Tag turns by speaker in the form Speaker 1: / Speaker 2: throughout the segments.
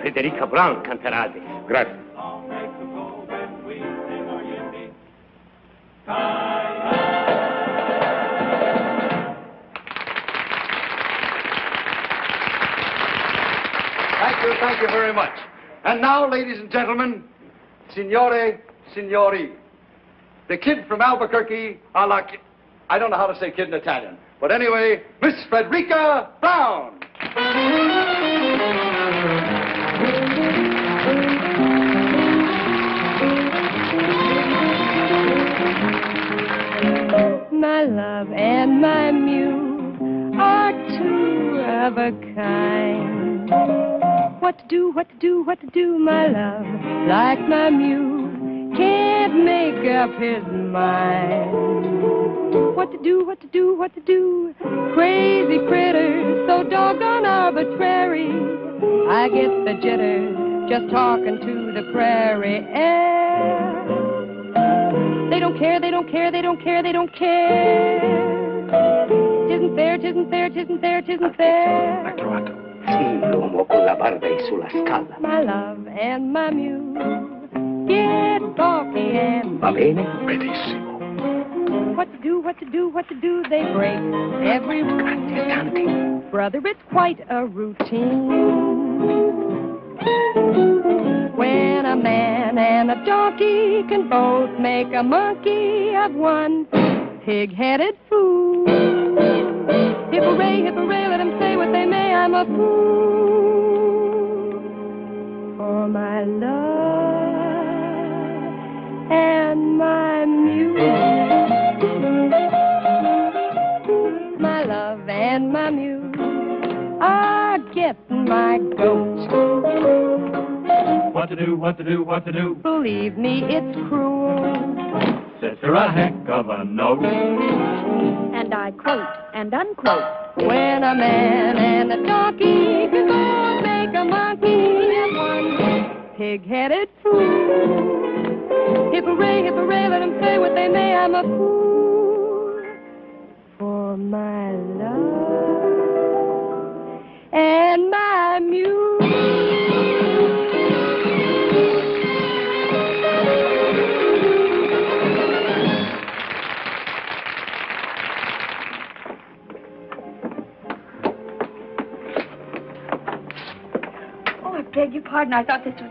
Speaker 1: Frederica Brown canterà.
Speaker 2: Grazie.
Speaker 3: Thank you very much. And now, ladies and gentlemen, signore, signori, the kid from Albuquerque, I don't know how to say kid in Italian, but anyway, Miss Frederica Brown.
Speaker 4: My love and my muse are two of a kind. What to do, what to do, what to do, my love, like my muse can't make up his mind. What to do, what to do, what to do, crazy critters, so doggone arbitrary. I get the jitters just talking to the prairie air. They don't care, they don't care, they don't care, they don't care. Tisn't fair, tisn't fair, tisn't fair, tisn't fair.
Speaker 1: L'ha trovato. Sì, l'uomo con la barba è sulla scala.
Speaker 4: My love and my muse get balky and...
Speaker 1: Va bene? Benissimo.
Speaker 4: What to do, what to do, what to do, they break every rule. Brother, it's quite a routine. When a man and a donkey can both make a monkey of one pig-headed fool. Hip-hooray, let them say what they may, I'm a fool for my love and my muse. My love and my muse are getting my goat.
Speaker 5: What to do, what to do, what to do?
Speaker 4: Believe me, it's cruel.
Speaker 5: Says her a heck of a note.
Speaker 4: And I quote and unquote. When a man and a donkey can both make a monkey of one pig-headed fool. Hip-hooray, let them say what they may, I'm a fool for my love and my muse.
Speaker 6: I beg your pardon. I thought this was...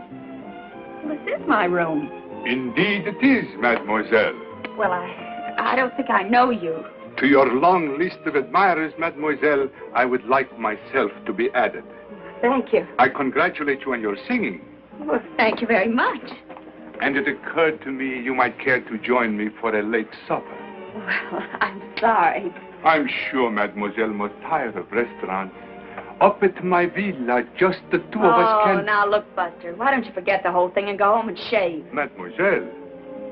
Speaker 6: Well, this is my room.
Speaker 2: Indeed it is, mademoiselle.
Speaker 6: Well, I don't think I know you.
Speaker 2: To your long list of admirers, mademoiselle, I would like myself to be added.
Speaker 6: Thank you.
Speaker 2: I congratulate you on your singing.
Speaker 6: Well, thank you very much.
Speaker 2: And it occurred to me you might care to join me for a late supper.
Speaker 6: Well, I'm sorry.
Speaker 2: I'm sure mademoiselle must tire of restaurants. Up at my villa, just the two of us can...
Speaker 6: Oh, now look, Buster, why don't you forget the whole thing and go home and shave?
Speaker 2: Mademoiselle,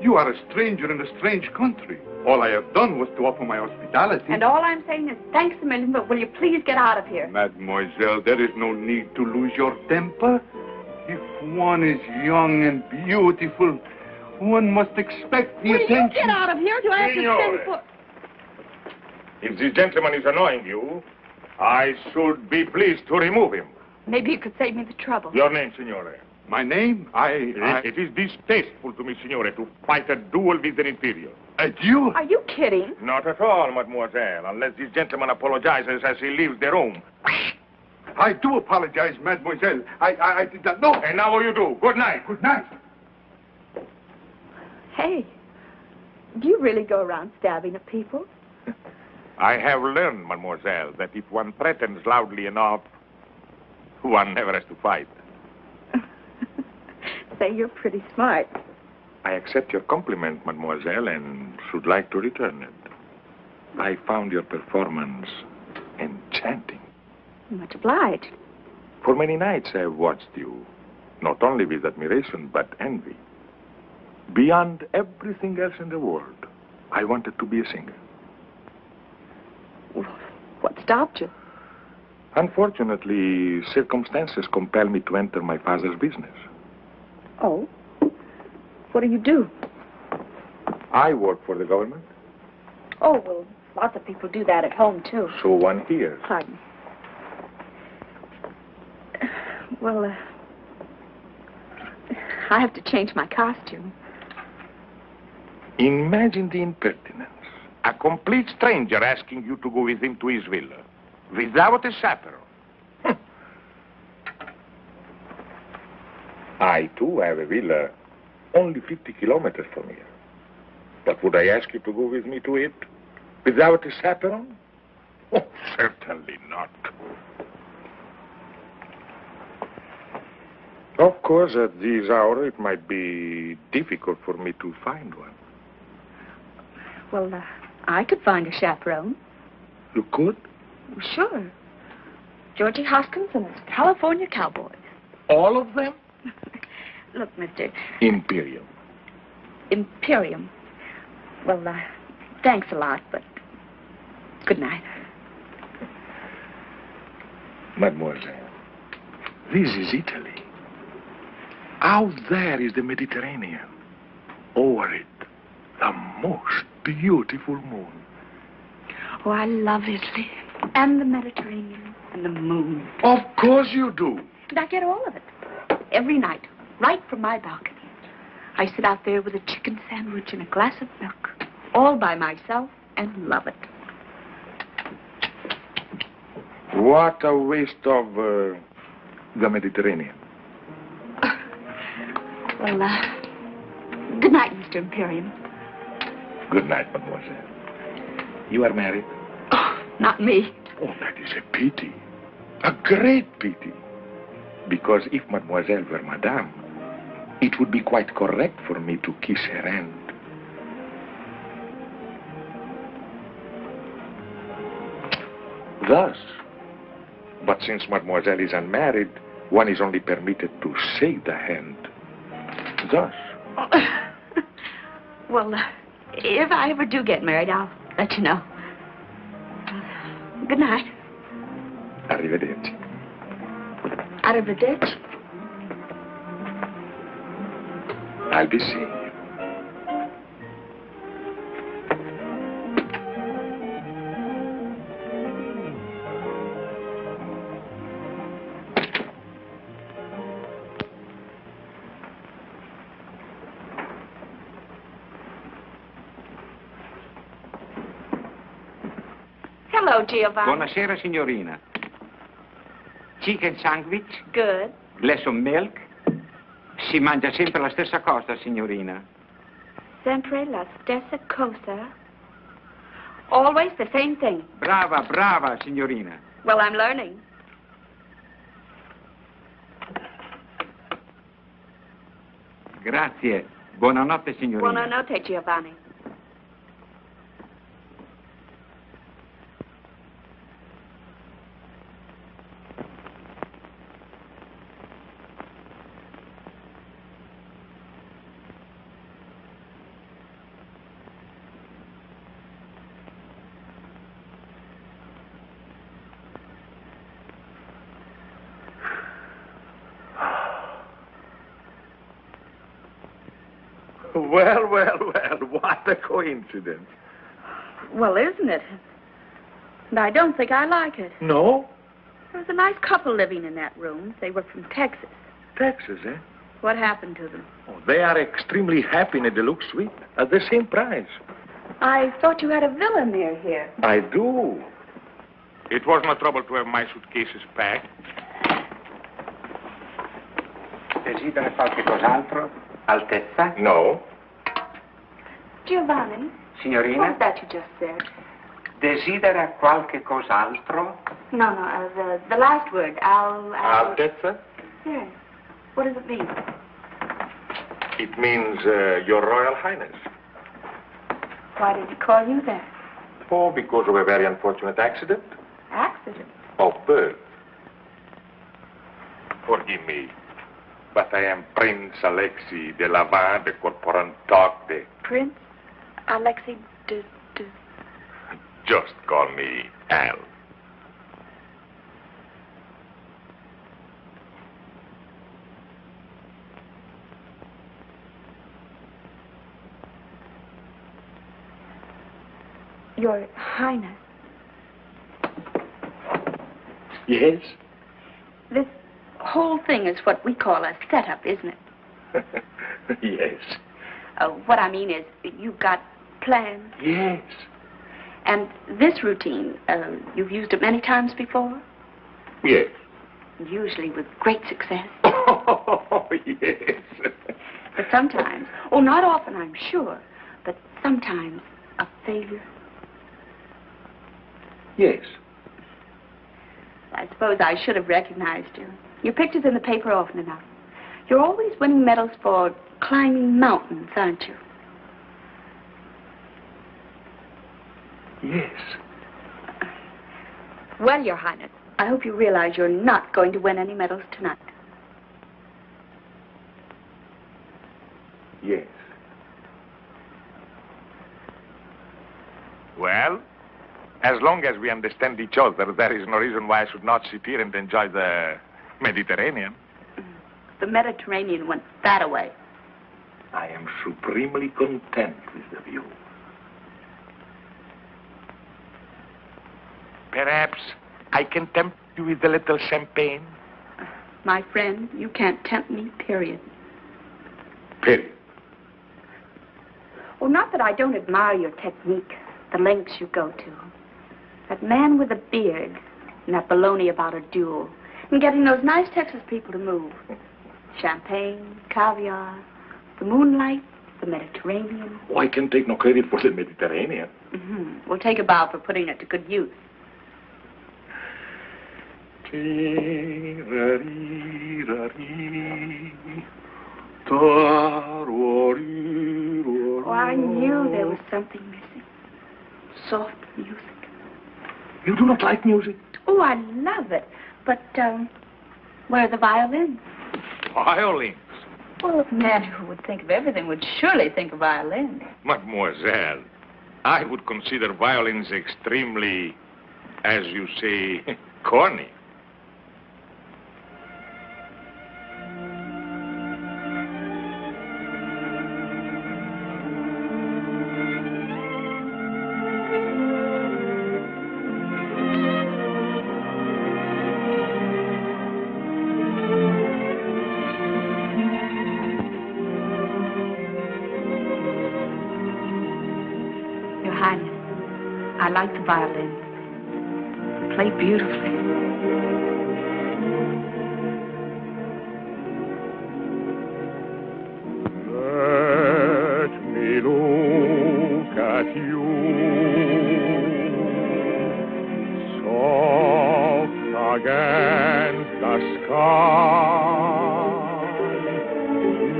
Speaker 2: you are a stranger in a strange country. All I have done was to offer my hospitality.
Speaker 6: And all I'm saying is thanks a million, but will you please get out of here?
Speaker 2: Mademoiselle, there is no need to lose your temper. If one is young and beautiful, one must expect the attention...
Speaker 6: Will you get out of here? Do I have to send for...
Speaker 7: If this gentleman is annoying you, I should be pleased to remove him.
Speaker 6: Maybe you could save me the trouble.
Speaker 7: Your name, signore?
Speaker 2: My name?
Speaker 7: It is distasteful to me, signore, to fight a duel with an Imperium.
Speaker 2: A duel?
Speaker 6: Are you kidding?
Speaker 7: Not at all, mademoiselle, unless this gentleman apologizes as he leaves the room.
Speaker 2: I do apologize, mademoiselle. I did not know.
Speaker 7: And now you do. Good night.
Speaker 2: Good night.
Speaker 6: Hey, do you really go around stabbing at people?
Speaker 7: I have learned, mademoiselle, that if one threatens loudly enough, one never has to fight.
Speaker 6: Say, you're pretty smart.
Speaker 7: I accept your compliment, mademoiselle, and should like to return it. I found your performance enchanting.
Speaker 6: Much obliged.
Speaker 7: For many nights I have watched you, not only with admiration, but envy. Beyond everything else in the world, I wanted to be a singer.
Speaker 6: What stopped you?
Speaker 7: Unfortunately, circumstances compel me to enter my father's business.
Speaker 6: Oh? What do you do?
Speaker 7: I work for the government.
Speaker 6: Oh, well, lots of people do that at home, too.
Speaker 7: So one hears.
Speaker 6: Pardon. Well, I have to change my costume.
Speaker 7: Imagine the impertinence. A complete stranger asking you to go with him to his villa. Without a chaperone. I, too, have a villa only 50 kilometers from here. But would I ask you to go with me to it? Without a chaperone? Oh, certainly not. Of course, at this hour, it might be difficult for me to find one.
Speaker 6: Well, I could find a chaperone.
Speaker 7: You could?
Speaker 6: Sure. Georgie Hoskins and his California Cowboys.
Speaker 7: All of them?
Speaker 6: Look, Mr.
Speaker 7: Imperium.
Speaker 6: Imperium. Well, thanks a lot, but good night.
Speaker 7: Mademoiselle, this is Italy. Out there is the Mediterranean. Over it, the most beautiful moon.
Speaker 6: Oh, I love Italy. And the Mediterranean. And the moon.
Speaker 7: Of course you do.
Speaker 6: And I get all of it. Every night. Right from my balcony. I sit out there with a chicken sandwich and a glass of milk. All by myself and love it.
Speaker 7: What a waste of the Mediterranean.
Speaker 6: Well, good night, Mr. Imperium.
Speaker 7: Good night, mademoiselle. You are married?
Speaker 6: Oh, not me.
Speaker 7: Oh, that is a pity. A great pity. Because if mademoiselle were madame, it would be quite correct for me to kiss her hand. Thus. But since mademoiselle is unmarried, one is only permitted to shake the hand. Thus.
Speaker 6: Well, if I ever do get married, I'll let you know. Good night.
Speaker 7: Arrivederci.
Speaker 6: Arrivederci.
Speaker 7: I'll be seeing you.
Speaker 6: Hello, Giovanni.
Speaker 1: Buonasera, signorina. Chicken sandwich?
Speaker 6: Good.
Speaker 1: Glass of milk? Si mangia sempre la stessa cosa, signorina.
Speaker 6: Sempre la stessa cosa. Always the same thing.
Speaker 1: Brava, brava, signorina.
Speaker 6: Well, I'm learning.
Speaker 1: Grazie. Buonanotte, signorina.
Speaker 6: Buonanotte, Giovanni.
Speaker 7: Well, well, well, what a coincidence.
Speaker 6: Well, isn't it? And I don't think I like it.
Speaker 7: No?
Speaker 6: There was a nice couple living in that room. They were from Texas.
Speaker 7: Texas, eh?
Speaker 6: What happened to them?
Speaker 7: Oh, they are extremely happy in a deluxe suite at the same price.
Speaker 6: I thought you had a villa near here.
Speaker 7: I do. It was no trouble to have my suitcases packed.
Speaker 1: Desidera qualche cos'altro? Altezza?
Speaker 7: No.
Speaker 6: Giovanni?
Speaker 1: Signorina?
Speaker 6: What was that you just said?
Speaker 1: Desidera qualche cos'altro?
Speaker 6: No, the last word.
Speaker 7: Altezza?
Speaker 6: Yes. What does it mean?
Speaker 7: It means Your Royal Highness.
Speaker 6: Why did he call you that?
Speaker 7: Oh, because of a very unfortunate accident.
Speaker 6: Accident?
Speaker 7: Of birth. Forgive me, but I am Prince Alexis de Lavin de Corporantoc.
Speaker 6: Prince Alexei de...
Speaker 7: Just call me Al.
Speaker 6: Your Highness.
Speaker 7: Yes?
Speaker 6: This whole thing is what we call a setup, isn't it?
Speaker 7: Yes.
Speaker 6: What I mean is, you've got plans.
Speaker 7: Yes.
Speaker 6: And this routine, you've used it many times before?
Speaker 7: Yes.
Speaker 6: Usually with great success.
Speaker 7: Oh, yes.
Speaker 6: But sometimes, not often, I'm sure, but sometimes a failure.
Speaker 7: Yes.
Speaker 6: I suppose I should have recognized you. Your picture's in the paper often enough. You're always winning medals for climbing mountains, aren't you?
Speaker 7: Yes.
Speaker 6: Well, Your Highness, I hope you realize you're not going to win any medals tonight.
Speaker 7: Yes. Well, as long as we understand each other, there is no reason why I should not sit here and enjoy the Mediterranean.
Speaker 6: The Mediterranean went that away.
Speaker 7: I am supremely content with the view. Perhaps I can tempt you with a little champagne?
Speaker 6: My friend, you can't tempt me, period.
Speaker 7: Period.
Speaker 6: Well, not that I don't admire your technique, the lengths you go to. That man with a beard and that baloney about a duel and getting those nice Texas people to move. Champagne, caviar, the moonlight, the Mediterranean.
Speaker 7: Oh, I can take no credit for the Mediterranean.
Speaker 6: Mm-hmm. We'll take a bow for putting it to good use.
Speaker 7: Oh,
Speaker 6: I knew there was something missing. Soft music.
Speaker 7: You do not like music?
Speaker 6: Oh, I love it. But, where are the violins?
Speaker 7: Violins?
Speaker 6: Well, a man who would think of everything would surely think of violins.
Speaker 7: Mademoiselle, I would consider violins extremely, as you say, corny.
Speaker 6: I like the violin. They play beautifully.
Speaker 7: Let me look at you, soft against the sky,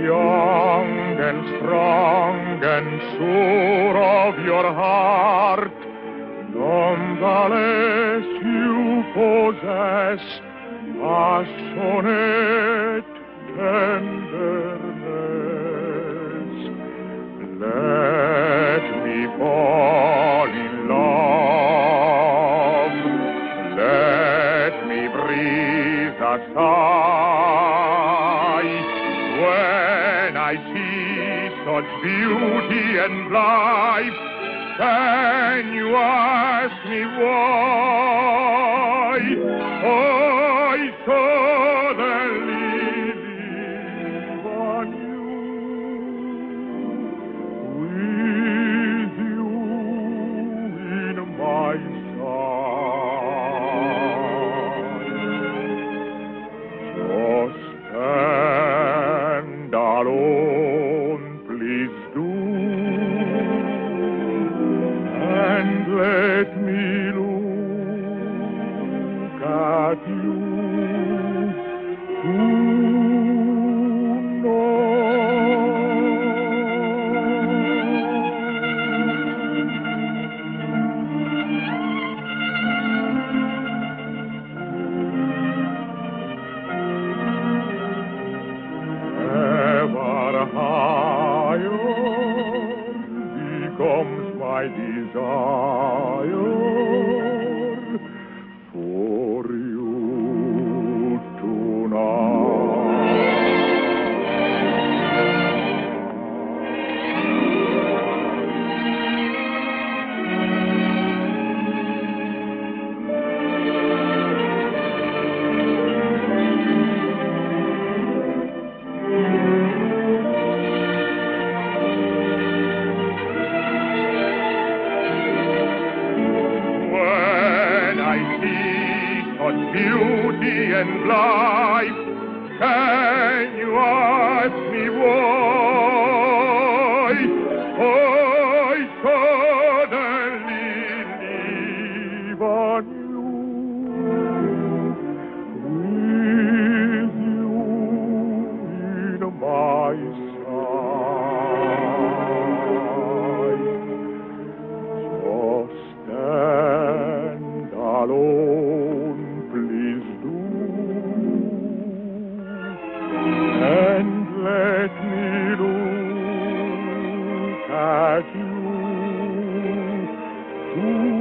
Speaker 7: young and strong and sure of your heart. Nonetheless, you possess passionate tenderness. Let me fall in love. Let me breathe a sigh when I see such beauty and life. Can you ask me why I suddenly live on you, with you in my side? So stand alone, please do. And let me look at you ever higher becomes my desire for you tonight. let me why I suddenly leave on you, with you in my side. So stand alone, please do, and let me look at you tonight.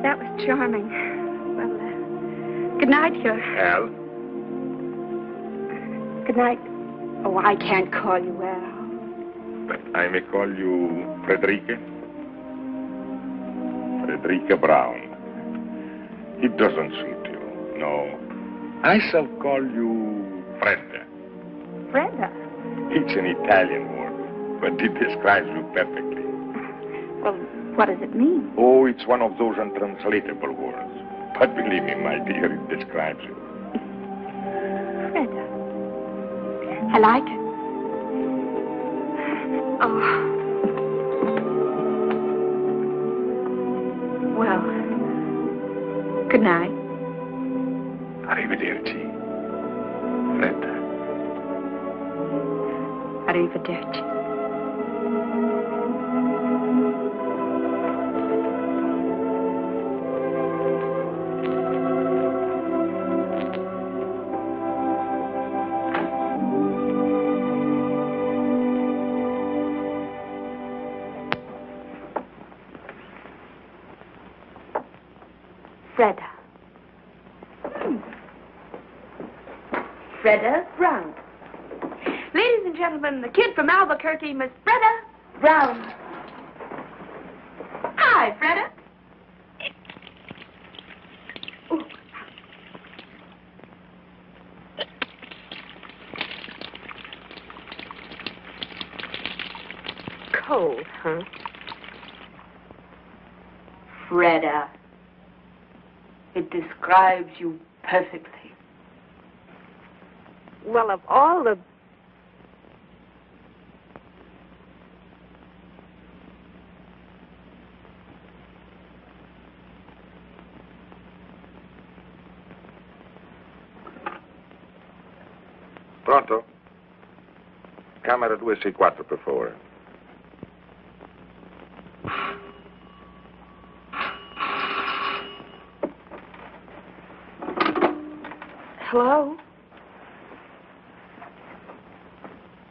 Speaker 6: That was charming. Well, good night, sir.
Speaker 7: Al?
Speaker 6: Good night. Oh, I can't call you Al.
Speaker 7: But I may call you Frederica? Frederica Brown. It doesn't suit you, no. I shall call you Fredda.
Speaker 6: Fredda?
Speaker 7: It's an Italian word, but it describes you perfectly.
Speaker 6: Well, what does it mean?
Speaker 7: Oh, it's one of those untranslatable words. But believe me, my dear, it describes you.
Speaker 6: Fredda. I like it. Oh. Well, good night.
Speaker 7: Arrivederci, Fredda.
Speaker 6: Arrivederci. Fredda. Fredda Brown. Ladies and gentlemen, the kid from Albuquerque, Miss Fredda Brown. Hi, Fredda. Ooh. Cold, huh? Fredda. It describes you perfectly. Well, of all the...
Speaker 7: Pronto? Camera 264, per favore.
Speaker 6: Hello?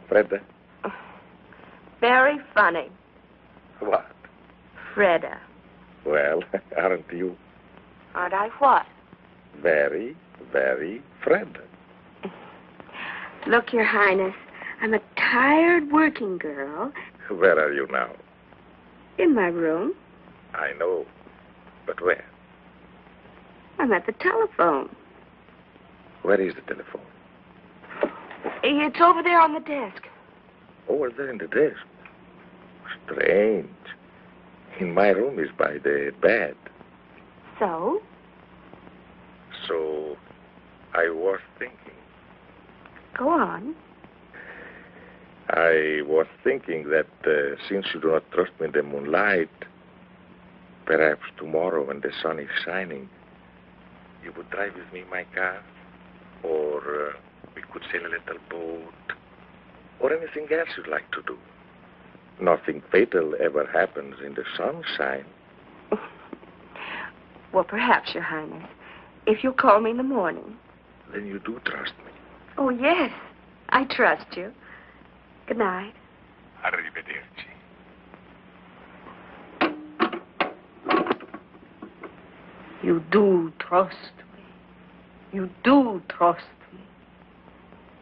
Speaker 7: Fredda?
Speaker 6: Very funny.
Speaker 7: What?
Speaker 6: Fredda.
Speaker 7: Well, aren't you
Speaker 6: Aren't I what?
Speaker 7: very, very Fredda?
Speaker 6: Look, Your Highness, I'm a tired working girl
Speaker 7: Where are you now?
Speaker 6: in my room.
Speaker 7: I know. But where?
Speaker 6: I'm at the telephone.
Speaker 7: Where is the telephone?
Speaker 6: It's over there on the desk.
Speaker 7: Over there in the desk. Strange. In my room is by the bed.
Speaker 6: So?
Speaker 7: So, I was thinking.
Speaker 6: Go on.
Speaker 7: I was thinking that since you do not trust me in the moonlight, perhaps tomorrow when the sun is shining, you would drive with me in my car, or we could sail a little boat, or anything else you'd like to do. Nothing fatal ever happens in the sunshine.
Speaker 6: Well, perhaps, Your Highness, if you'll call me in the morning.
Speaker 7: Then you do trust me.
Speaker 6: Oh, yes, I trust you. Good night.
Speaker 7: Arrivederci.
Speaker 6: You do trust me. You do trust me.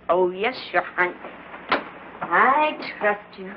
Speaker 6: Oh, yes, Your Highness. I trust you.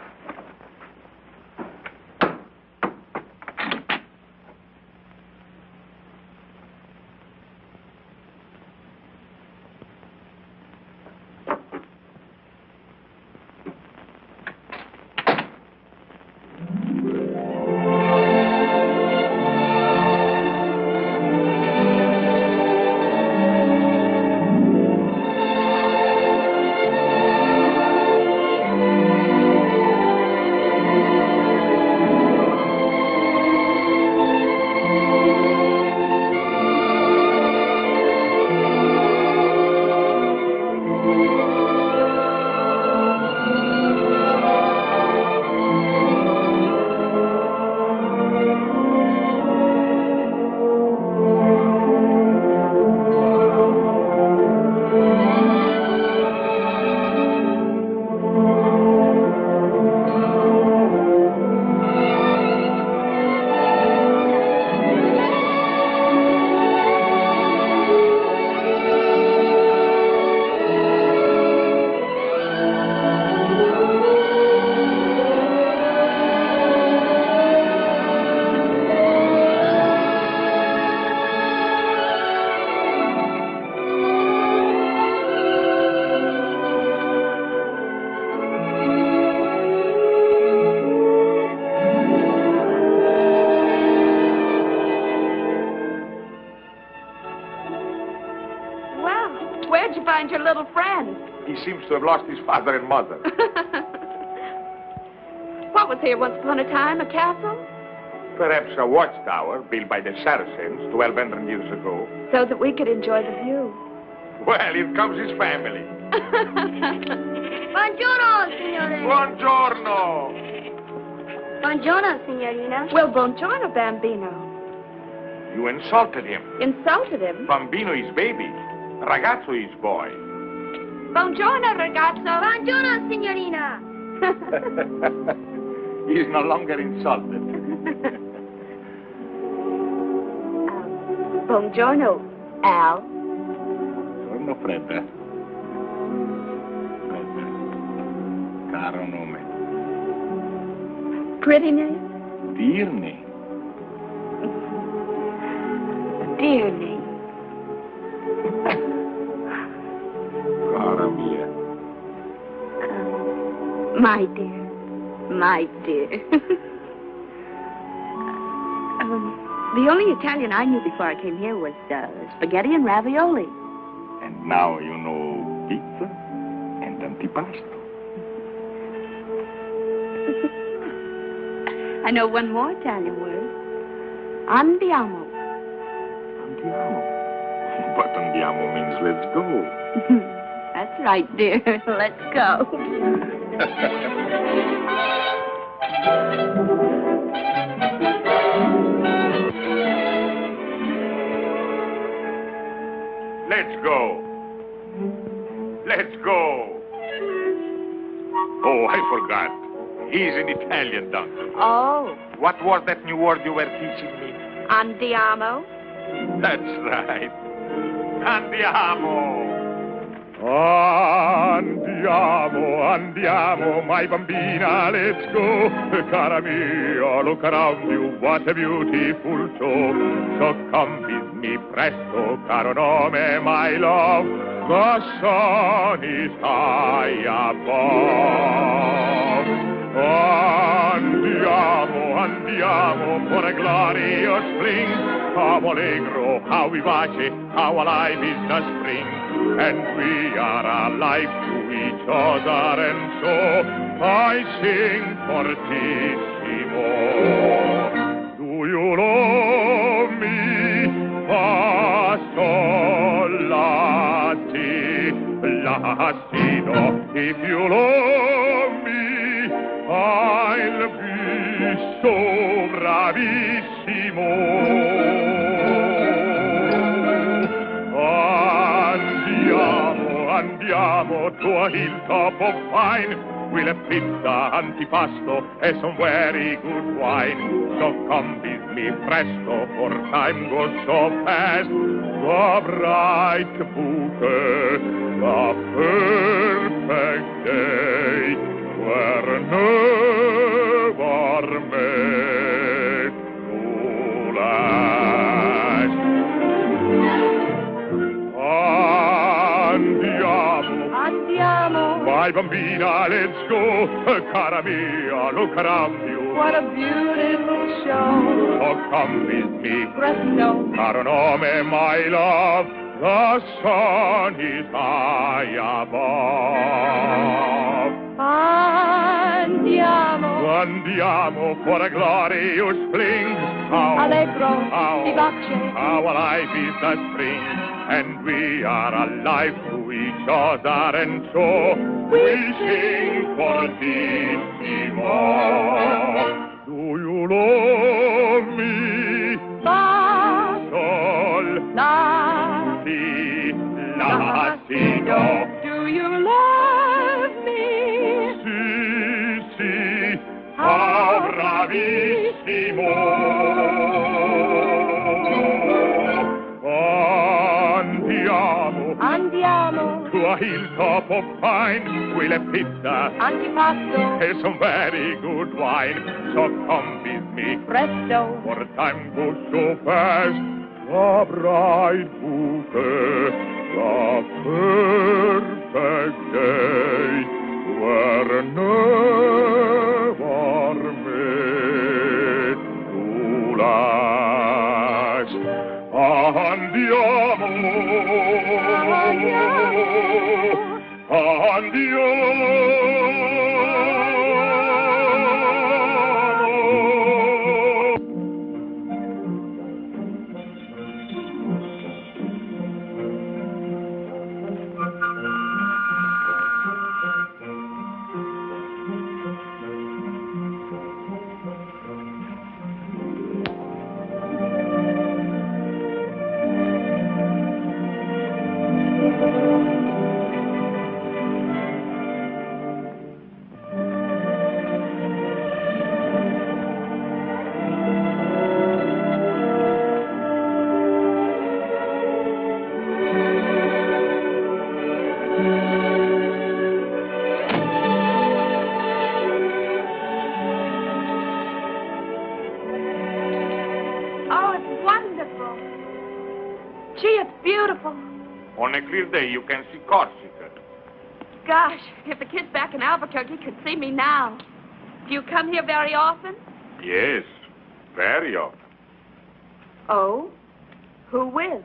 Speaker 7: He seems to have lost his father and mother.
Speaker 6: What was here once upon a time? A castle?
Speaker 7: Perhaps a watchtower built by the Saracens 1,200 years ago.
Speaker 6: So that we could enjoy the view.
Speaker 7: Well, here comes his family.
Speaker 8: Buongiorno, signore.
Speaker 7: Buongiorno.
Speaker 8: Buongiorno, signorina.
Speaker 6: Well, buongiorno, Bambino.
Speaker 7: You insulted him.
Speaker 6: Insulted him?
Speaker 7: Bambino is baby. Ragazzo is boy.
Speaker 6: Buongiorno, ragazzo.
Speaker 8: Buongiorno, signorina.
Speaker 7: He is no longer insulted.
Speaker 6: Buongiorno, Al.
Speaker 7: Buongiorno, Fredda. Fredda. Caro nome.
Speaker 6: Pretty name?
Speaker 7: Dear name.
Speaker 6: Dear name.
Speaker 7: Cara mia.
Speaker 6: My dear. My dear. The only Italian I knew before I came here was spaghetti and ravioli.
Speaker 7: And now you know pizza and antipasto.
Speaker 6: I know one more Italian word. Andiamo.
Speaker 7: Andiamo. But andiamo means let's go.
Speaker 6: That's right, dear. Let's go.
Speaker 7: Let's go. Let's go. Oh, I forgot. He's an Italian doctor.
Speaker 6: Oh.
Speaker 7: What was that new word you were teaching me?
Speaker 6: Andiamo.
Speaker 7: That's right. Andiamo.
Speaker 2: Andiamo, andiamo, my bambina, let's go. Cara mia, look around you, what a beautiful show. So come with me presto, caro nome, my love. The sun is high above. Andiamo, andiamo, for a glorious spring. How allegro, how vivace, how alive is the spring. And we are alive to each other, and so I sing fortissimo. Do you love me? Fa, sol, la, si, la, si, do. If you love me, I'll be so bravissimo. Andiamo to a hilltop of pine. We'll have pizza, antipasto, and some very good wine. So come with me presto, for time goes so fast. The bright bouquet, the perfect day, were never made to last.
Speaker 4: Andiamo.
Speaker 2: My bambina, let's go. Cara mia, look around you.
Speaker 4: What a beautiful show.
Speaker 2: Oh, come with me.
Speaker 4: Presto.
Speaker 2: Caro nome, my love. The sun is high above.
Speaker 4: Andiamo.
Speaker 2: Andiamo for a glorious spring. How
Speaker 4: Allegro, vivace.
Speaker 2: How alive is the spring. And we are alive to each other, and so we sing fortissimo. Do you love me?
Speaker 4: Fa,
Speaker 2: Sol,
Speaker 4: la,
Speaker 2: si, la, si, do.
Speaker 4: Do you love me?
Speaker 2: Si, si, how bravissimo.
Speaker 4: Andiamo.
Speaker 2: To a hilltop of pine, we'll have pizza,
Speaker 4: Antipasto.
Speaker 2: and some very good wine. So come with me,
Speaker 4: Presto.
Speaker 2: for time goes so fast. The bright bouquet, the perfect day, were never made to last. Andiamo.
Speaker 6: beautiful.
Speaker 7: On a clear day, you can see Corsica.
Speaker 6: Gosh, if the kids back in Albuquerque could see me now. Do you come here very often?
Speaker 7: Yes, very often.
Speaker 6: Oh? Who with?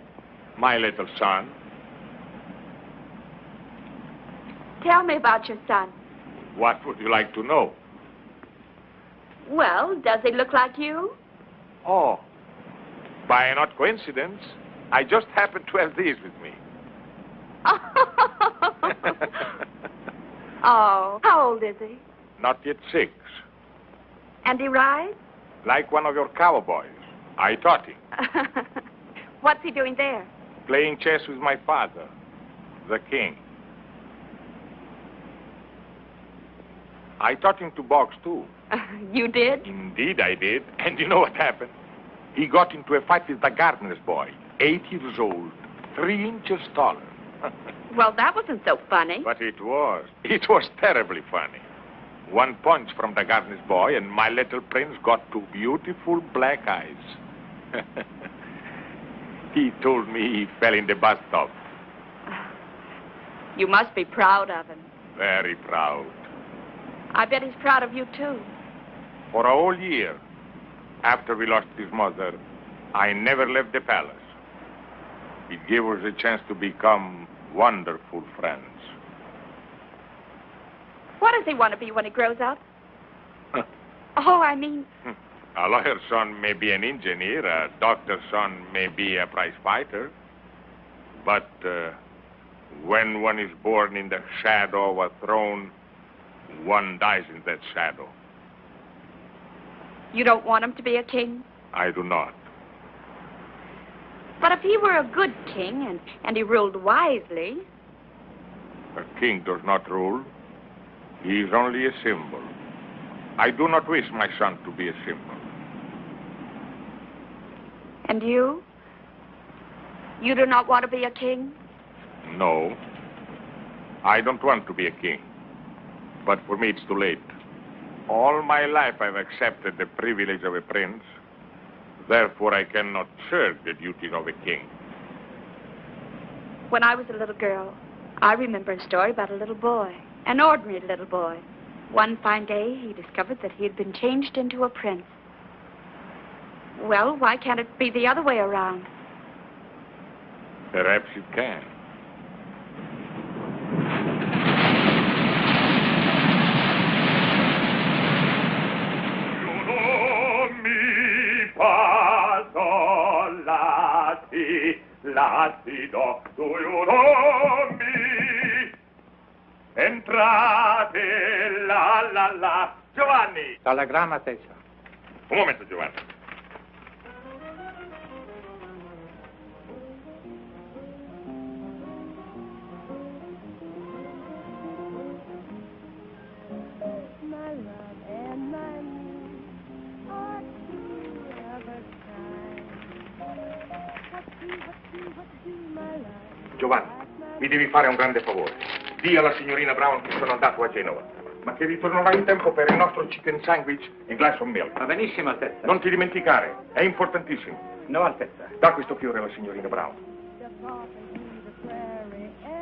Speaker 7: My little son.
Speaker 6: Tell me about your son.
Speaker 7: What would you like to know?
Speaker 6: Well, does he look like you?
Speaker 7: Oh, by an odd coincidence, I just happened to have these with me.
Speaker 6: Oh, how old is he?
Speaker 7: Not yet 6.
Speaker 6: And he rides?
Speaker 7: Like one of your cowboys. I taught him.
Speaker 6: What's he doing there?
Speaker 7: Playing chess with my father, the king. I taught him to box, too.
Speaker 6: You did?
Speaker 7: Indeed, I did. And you know what happened? He got into a fight with the gardener's boy, 8 years old, 3 inches taller.
Speaker 6: Well, that wasn't so funny.
Speaker 7: But it was. It was terribly funny. One punch from the gardener's boy, and my little prince got 2 beautiful black eyes. He told me he fell in the bathtub.
Speaker 6: You must be proud of him.
Speaker 7: Very proud.
Speaker 6: I bet he's proud of you, too.
Speaker 7: For a whole year, after we lost his mother, I never left the palace. It gave us a chance to become wonderful friends.
Speaker 6: What does he want to be when he grows up? Oh, I mean...
Speaker 7: A lawyer's son may be an engineer, a doctor's son may be a prize fighter. But when one is born in the shadow of a throne, one dies in that shadow.
Speaker 6: You don't want him to be a king?
Speaker 7: I do not.
Speaker 6: But if he were a good king and he ruled wisely...
Speaker 7: A king does not rule. He is only a symbol. I do not wish my son to be a symbol.
Speaker 6: And you? You do not want to be a king?
Speaker 7: No. I don't want to be a king. But for me, it's too late. All my life, I've accepted the privilege of a prince. Therefore, I cannot shirk the duties of a king.
Speaker 6: When I was a little girl, I remember a story about a little boy, an ordinary little boy. One fine day, he discovered that he had been changed into a prince. Well, why can't it be the other way around?
Speaker 7: Perhaps it can.
Speaker 2: Latido, do you know me? Entrate, la. Giovanni!
Speaker 1: Telegramma, Tessa.
Speaker 7: Un momento, Giovanni.
Speaker 4: My love and my need are two of a kind. What do, my love?
Speaker 7: Giovanni, mi devi fare un grande favore. Dì alla signorina Brown che sono andato a Genova, ma che ritornerò in tempo per il nostro chicken sandwich e glass of milk.
Speaker 1: Va benissimo, Altezza.
Speaker 7: Non ti dimenticare, è importantissimo.
Speaker 1: No, Altezza.
Speaker 7: Da questo fiore alla signorina Brown.
Speaker 4: Just walking through the prairie air.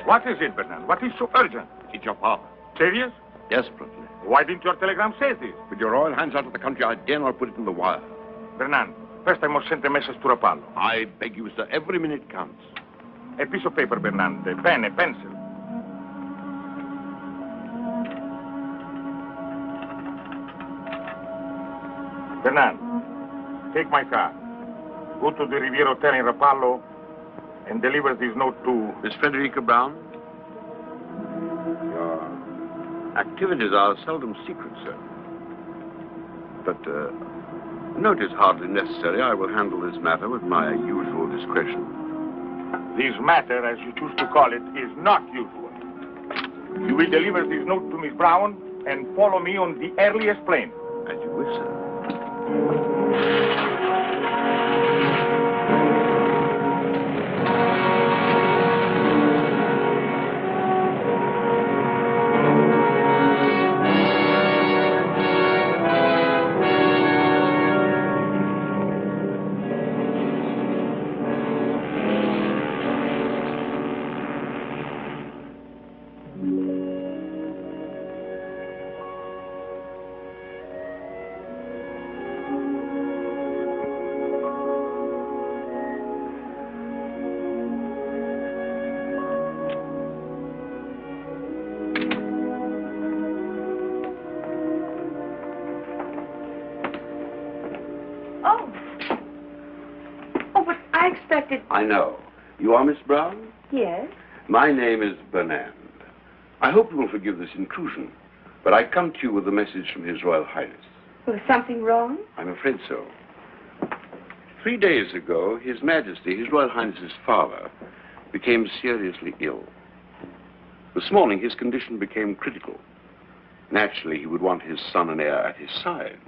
Speaker 7: What is it, Bernard? What is so urgent?
Speaker 3: It's your father.
Speaker 7: Serious?
Speaker 3: Desperately.
Speaker 7: Why didn't your telegram say this?
Speaker 3: With your royal hands out of the country, I dare not put it in the wire.
Speaker 7: Bernard, first I must send a message to Rapallo.
Speaker 3: I beg you, sir, every minute counts.
Speaker 7: A piece of paper, Bernard, a pen, a pencil. Bernard, take my car. Go to the Riviera Hotel in Rapallo and deliver this note to...
Speaker 3: Miss Frederica Brown? Your activities are seldom secret, sir. But note is hardly necessary. I will handle this matter with my usual discretion.
Speaker 7: This matter, as you choose to call it, is not usual. You will deliver this note to Miss Brown and follow me on the earliest plane.
Speaker 3: As you wish, sir.
Speaker 9: I know. You are Miss Brown?
Speaker 6: Yes.
Speaker 9: My name is Bernand. I hope you will forgive this intrusion, but I come to you with a message from His Royal Highness.
Speaker 6: Was something wrong?
Speaker 9: I'm afraid so. 3 days ago, His Majesty, His Royal Highness's father, became seriously ill. This morning, his condition became critical. Naturally, he would want his son and heir at his side.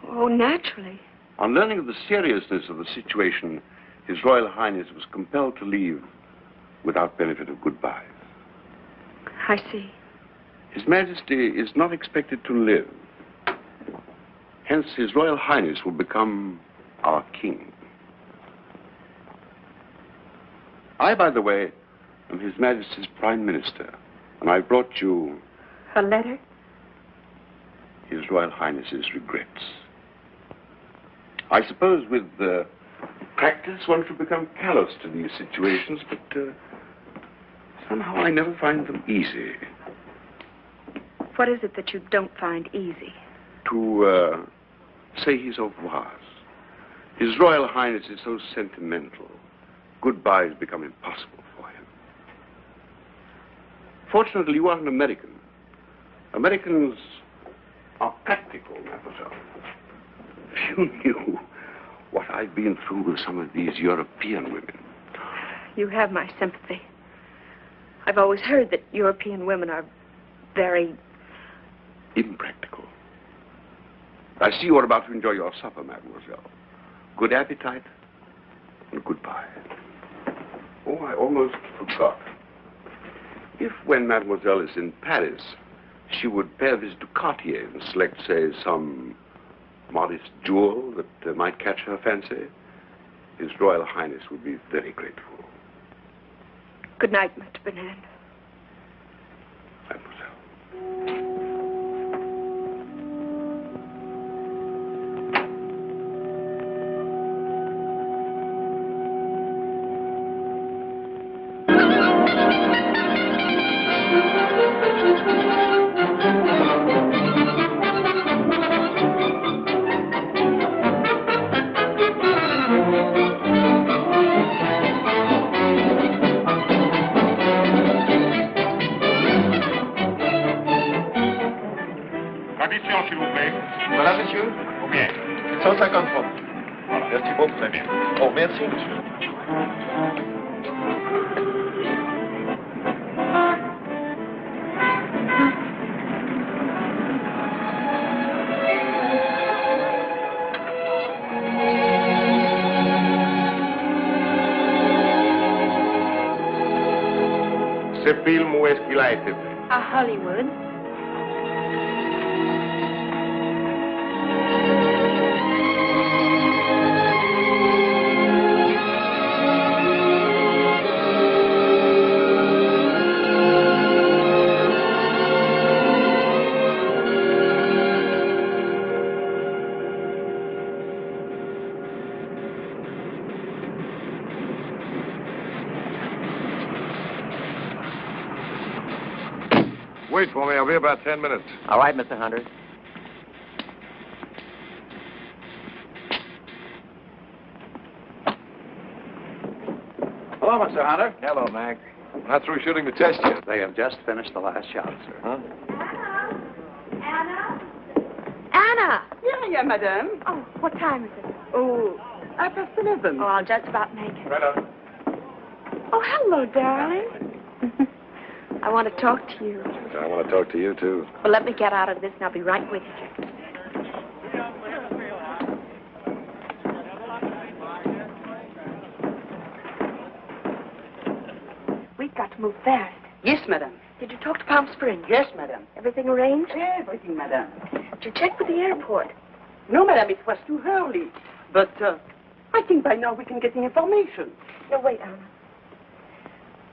Speaker 6: Oh, naturally.
Speaker 9: On learning of the seriousness of the situation, His Royal Highness was compelled to leave without benefit of goodbyes.
Speaker 6: I see.
Speaker 9: His Majesty is not expected to live. Hence, His Royal Highness will become our king. I, by the way, am His Majesty's Prime Minister, and I brought you
Speaker 6: A letter?
Speaker 9: His Royal Highness's regrets. I suppose with practice one should become callous to these situations, but somehow I never find them easy.
Speaker 6: What is it that you don't find easy?
Speaker 9: To say his au revoirs. His Royal Highness is so sentimental. Goodbyes become impossible for him. Fortunately, you are an American. Americans are practical, mademoiselle. If you knew what I've been through with some of these European women.
Speaker 6: You have my sympathy. I've always heard that European women are very...
Speaker 9: impractical. I see you are about to enjoy your supper, mademoiselle. Good appetite and goodbye. Oh, I almost forgot. If, when mademoiselle is in Paris, she would pay a visit to Cartier and select, say, some modest jewel that might catch her fancy, His Royal Highness would be very grateful.
Speaker 6: Good night, Mr. Bernand.
Speaker 9: Mademoiselle.
Speaker 7: Tradition, s'il vous plaît.
Speaker 2: Voilà, monsieur.
Speaker 7: Combien?
Speaker 2: 150 francs.
Speaker 7: Voilà.
Speaker 2: Merci beaucoup.
Speaker 7: Très bien.
Speaker 2: Oh, merci, monsieur.
Speaker 7: Ce film, où est-ce qu'il a été fait?
Speaker 6: À Hollywood.
Speaker 2: Wait for me. I'll be about 10 minutes.
Speaker 10: All right, Mr. Hunter.
Speaker 3: Hello, Mr. Hunter.
Speaker 2: Hello, Mac. Not through shooting the test yet.
Speaker 10: They have just finished the last shot, sir.
Speaker 2: Huh?
Speaker 6: Anna!
Speaker 4: Yeah, madame.
Speaker 6: Oh, what time is it?
Speaker 4: Oh, 11:30.
Speaker 6: Oh, I'll just about make it.
Speaker 2: Right on.
Speaker 6: Oh, hello, darling. I want to talk to you.
Speaker 7: I want to talk to you, too.
Speaker 6: Well, let me get out of this and I'll be right with you. We've got to move fast.
Speaker 11: Yes, madame.
Speaker 6: Did you talk to Palm Springs?
Speaker 11: Yes, madame.
Speaker 6: Everything arranged?
Speaker 11: Everything, madame.
Speaker 6: Did you check with the airport?
Speaker 11: No, madame, it was too early. But I think by now we can get the information.
Speaker 6: No, wait, Anna.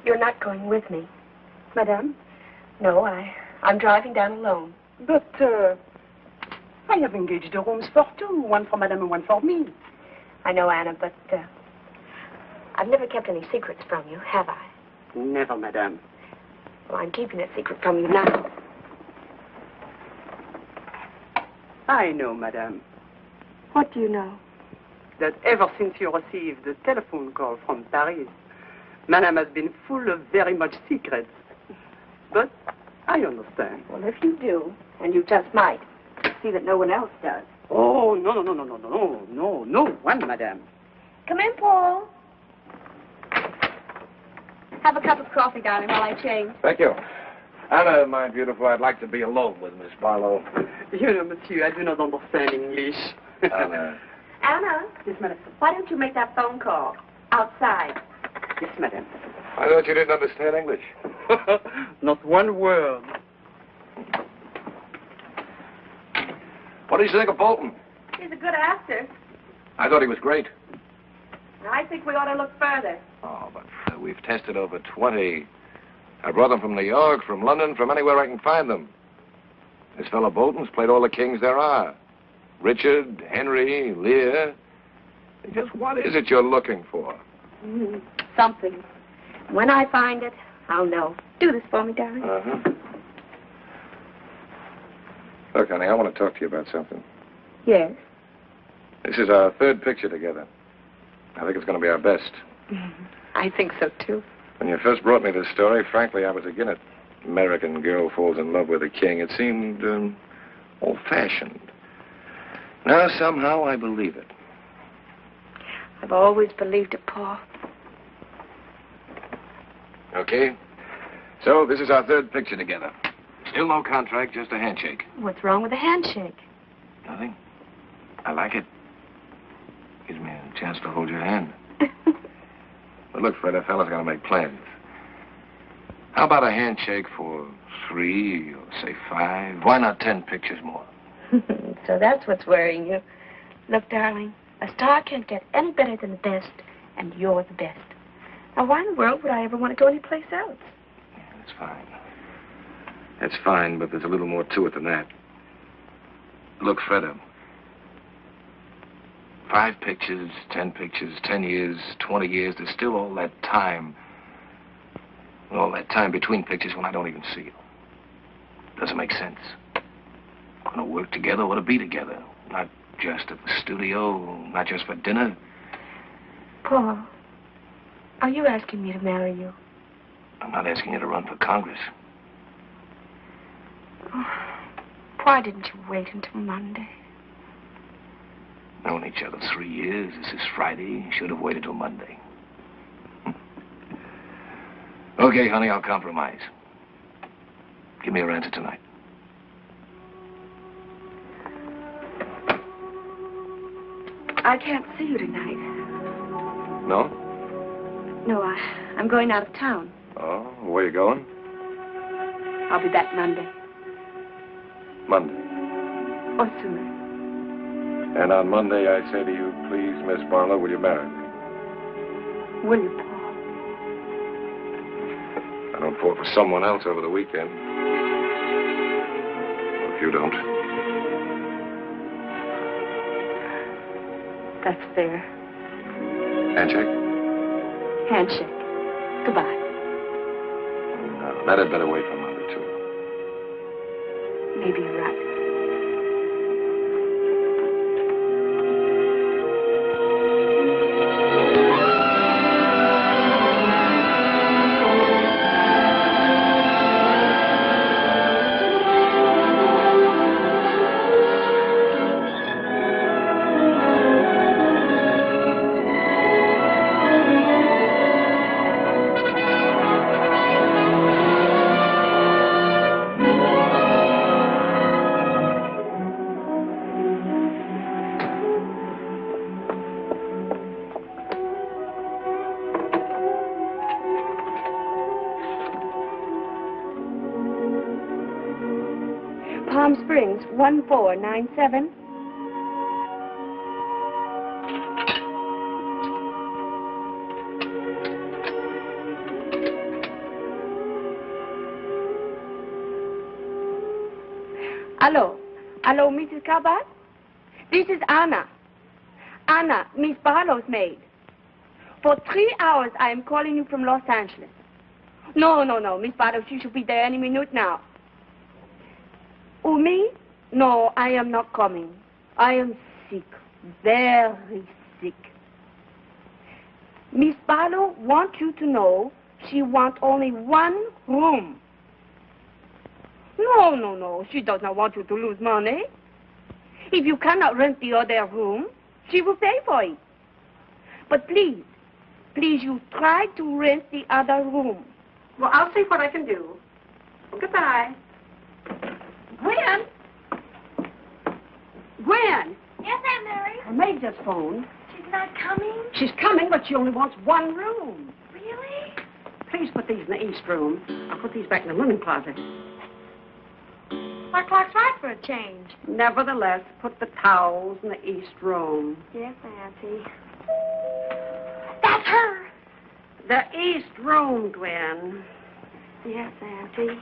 Speaker 6: You're not going with me.
Speaker 11: Madame?
Speaker 6: No, I'm driving down alone.
Speaker 11: But I have engaged the rooms for two. One for madame and one for me.
Speaker 6: I know, Anna, but I've never kept any secrets from you, have I?
Speaker 11: Never, madame.
Speaker 6: Well, I'm keeping a secret from you now.
Speaker 11: I know, madame,
Speaker 6: What do you know?
Speaker 11: that ever since you received the telephone call from Paris, madame has been full of very much secrets. But I understand.
Speaker 6: Well, if you do, and you just might, see that no one else does.
Speaker 11: Oh, no one, madame.
Speaker 6: Come in, Paul. Have a cup of coffee, darling, while I change.
Speaker 7: Thank you. Anna, my beautiful, I'd like to be alone with Miss Barlow.
Speaker 11: You know, monsieur, I do not understand English.
Speaker 7: Anna.
Speaker 6: Anna?
Speaker 11: Yes, madame.
Speaker 6: Why don't you make that phone call outside?
Speaker 11: Yes, madame.
Speaker 7: I thought you didn't understand English.
Speaker 11: Not one word.
Speaker 7: What did you think of Bolton?
Speaker 6: He's a good actor.
Speaker 7: I thought he was great.
Speaker 6: I think we ought to look further.
Speaker 7: Oh, but we've tested over 20. I brought them from New York, from London, from anywhere I can find them. This fellow Bolton's played all the kings there are. Richard, Henry, Lear. Just what is it you're looking for?
Speaker 6: Something. When I find it, I'll know. Do this for me, darling.
Speaker 7: Uh-huh. Look, honey, I want to talk to you about something.
Speaker 6: Yes?
Speaker 7: This is our third picture together. I think it's going to be our best.
Speaker 6: I think so, too.
Speaker 7: When you first brought me this story, frankly, I was against it. American girl falls in love with a king. It seemed old-fashioned. Now, somehow, I believe it.
Speaker 6: I've always believed it, Paul.
Speaker 7: Okay. So, this is our third picture together. Still no contract, just a handshake.
Speaker 6: What's wrong with a handshake?
Speaker 7: Nothing. I like it. Gives me a chance to hold your hand. But look, Fred, a fella's got to make plans. How about a handshake for 3 or, say, 5? Why not 10 pictures more?
Speaker 6: So that's what's worrying you. Look, darling, a star can't get any better than the best, and you're the best. Now, why in the world would I ever want to go anyplace else?
Speaker 7: Yeah, that's fine. That's fine, but there's a little more to it than that. Look, Fred, 5 pictures, 10 pictures, 10 years, 20 years, there's still all that time. All that time between pictures when I don't even see you. Doesn't make sense. Want to work together, want to be together. Not just at the studio, not just for dinner.
Speaker 6: Paul, are you asking me to marry you?
Speaker 7: I'm not asking you to run for Congress.
Speaker 6: Oh, why didn't you wait until Monday?
Speaker 7: Known each other 3 years. This is Friday. Should have waited till Monday. Okay, honey, I'll compromise. Give me your answer tonight.
Speaker 6: I can't see you tonight.
Speaker 7: No?
Speaker 6: No, I'm going out of town.
Speaker 7: Oh, where you going?
Speaker 6: I'll be back Monday.
Speaker 7: Monday.
Speaker 6: Or sooner.
Speaker 7: And on Monday, I say to you, please, Miss Barlow, will you marry me?
Speaker 6: Will you, Paul?
Speaker 7: I don't fall for someone else over the weekend. If you don't.
Speaker 6: That's fair.
Speaker 7: Handshake?
Speaker 6: Handshake. Goodbye.
Speaker 7: No, that had better wait for Monday, too.
Speaker 6: Maybe you're right. Springs, 1497. Hello. Hello, Mrs. Cabot? This is Anna. Anna, Miss Barlow's maid. For 3 hours, I am calling you from Los Angeles. No, Miss Barlow, she should be there any minute now. Oh, me? No, I am not coming. I am sick, very sick. Miss Barlow wants you to know she wants only one room. No, she does not want you to lose money. If you cannot rent the other room, she will pay for it. But please, you try to rent the other room.
Speaker 11: Well, I'll see what I can do. Goodbye. Gwen? Gwen?
Speaker 8: Yes, Aunt Mary?
Speaker 11: Her maid just phoned.
Speaker 8: She's not coming?
Speaker 11: She's coming, but she only wants one room.
Speaker 8: Really?
Speaker 11: Please put these in the east room. I'll put these back in the linen closet.
Speaker 8: My clock's right for a change.
Speaker 11: Nevertheless, put the towels in the east room.
Speaker 8: Yes, Auntie. That's her.
Speaker 11: The east room, Gwen.
Speaker 8: Yes, Auntie.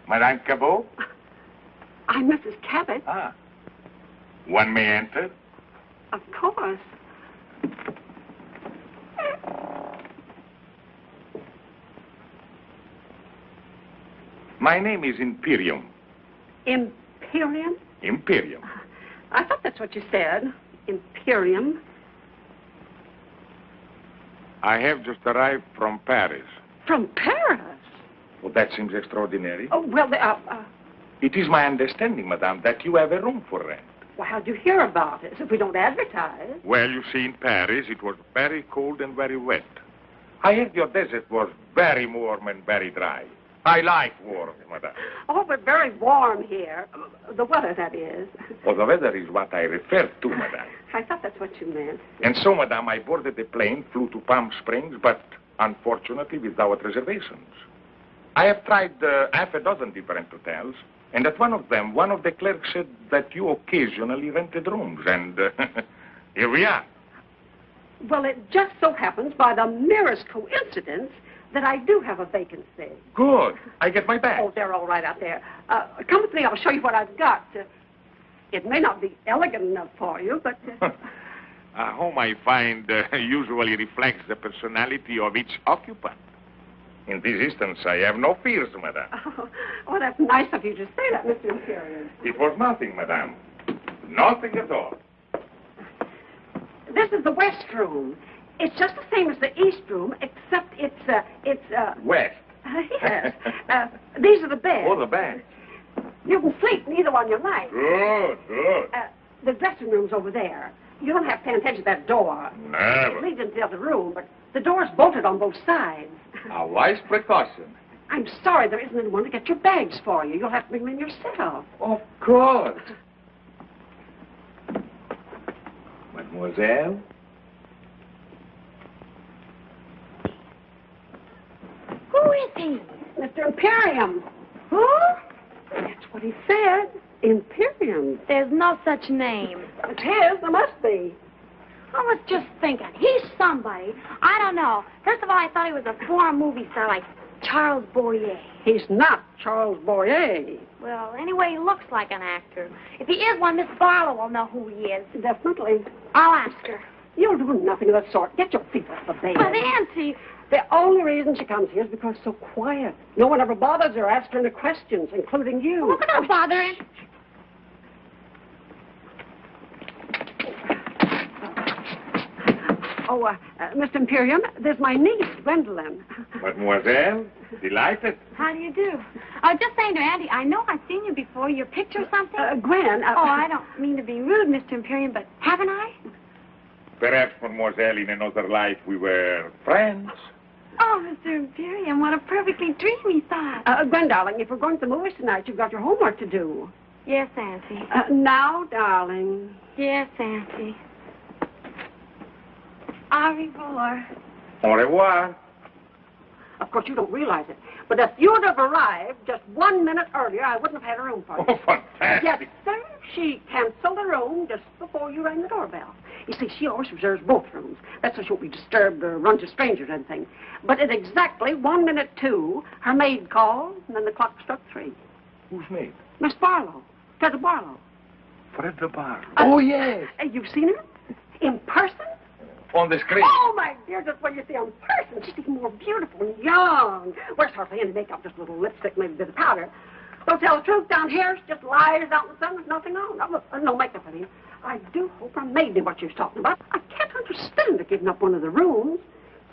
Speaker 7: Madame Cabot?
Speaker 11: I'm Mrs. Cabot.
Speaker 7: Ah. One may enter?
Speaker 11: Of course.
Speaker 7: My name is Imperium.
Speaker 11: Imperium?
Speaker 7: Imperium.
Speaker 11: I thought that's what you said. Imperium.
Speaker 7: I have just arrived from Paris.
Speaker 11: From Paris?
Speaker 7: Well, that seems extraordinary.
Speaker 11: Oh, well,
Speaker 7: It is my understanding, madame, that you have a room for rent.
Speaker 11: well, how'd you hear about it? If we don't advertise.
Speaker 7: Well, you see, in Paris, it was very cold and very wet. I heard your desert was very warm and very dry. I like warm, madame.
Speaker 11: Oh, but very warm here. The weather, that is.
Speaker 7: Well, the weather is what I refer to, madame.
Speaker 11: I thought that's what you meant.
Speaker 7: And so, madame, I boarded the plane, flew to Palm Springs, but unfortunately without reservations. I have tried half a dozen different hotels, and at one of them, one of the clerks said that you occasionally rented rooms, and here we are.
Speaker 11: Well, it just so happens, by the merest coincidence, that I do have a vacancy.
Speaker 7: Good. I get my bag.
Speaker 11: Oh, they're all right out there. Come with me, I'll show you what I've got. It may not be elegant enough for you, but...
Speaker 7: A home, I find, usually reflects the personality of each occupant. In this instance, I have no fears, madame.
Speaker 11: Oh, that's nice of you to say that, Mr. Imperium.
Speaker 7: It was nothing, madame. Nothing at all.
Speaker 11: This is the west room. It's just the same as the east room, except it's
Speaker 7: West.
Speaker 11: Yes. These are the beds.
Speaker 7: Oh, the beds.
Speaker 11: You can sleep in either one you like.
Speaker 7: Good, good.
Speaker 11: The dressing room's over there. You don't have to pay attention to that door.
Speaker 7: Never.
Speaker 11: It leads into the other room, but the door's bolted on both sides.
Speaker 3: A wise precaution.
Speaker 11: I'm sorry there isn't anyone to get your bags for you. You'll have to bring them in yourself.
Speaker 3: Of course.
Speaker 7: Mademoiselle?
Speaker 8: Who is he?
Speaker 11: Mr. Imperium.
Speaker 8: Who?
Speaker 11: That's what he said. Imperium.
Speaker 8: There's no such name.
Speaker 11: It's his. There must be.
Speaker 8: I was just thinking, he's somebody. I don't know. First of all, I thought he was a foreign movie star like Charles Boyer.
Speaker 11: He's not Charles Boyer.
Speaker 8: Well, anyway, he looks like an actor. If he is one, Miss Barlow will know who he is.
Speaker 11: Definitely.
Speaker 8: I'll ask her.
Speaker 11: You'll do nothing of that sort. Get your feet off the bed.
Speaker 8: But, Auntie...
Speaker 11: The only reason she comes here is because it's so quiet. No one ever bothers her, asks her any questions, including you.
Speaker 8: Well, we're not bothering.
Speaker 11: Mr. Imperium, there's my niece, Gwendolyn.
Speaker 7: Mademoiselle, delighted.
Speaker 8: How do you do? I was just saying to Auntie, I know I've seen you before. Your picture or something?
Speaker 11: Gwen.
Speaker 8: Oh, I don't mean to be rude, Mr. Imperium, but haven't I?
Speaker 7: Perhaps, mademoiselle, in another life we were friends.
Speaker 8: Oh, Mr. Imperium, what a perfectly dreamy thought.
Speaker 11: Gwen, darling, if we're going to the movies tonight, you've got your homework to do.
Speaker 8: Yes, Auntie.
Speaker 11: Now, darling.
Speaker 8: Yes, Auntie. Au revoir.
Speaker 7: Au revoir.
Speaker 12: Of course, you don't realize it. But if you'd have arrived just 1 minute earlier, I wouldn't have had a room for you.
Speaker 7: Oh, fantastic.
Speaker 12: Yes, sir. She canceled the room just before you rang the doorbell. You see, she always reserves both rooms. That's so she won't be disturbed or run to strangers or anything. But at exactly 1 minute 2, her maid called, and then the clock struck 3.
Speaker 7: Who's maid?
Speaker 12: Miss Barlow. Fred Barlow.
Speaker 7: Fred Barlow. Oh, yes.
Speaker 12: You've seen her? In person?
Speaker 7: On the screen.
Speaker 12: Oh, my dear, just when you see her in person, she's even more beautiful and young. Wears hardly any makeup, just a little lipstick, maybe a bit of powder. Don't tell the truth, down here, she just lies out in the sun with nothing on. No makeup, I mean. I do hope her maid knew what she was talking about. I can't understand her giving up one of the rooms.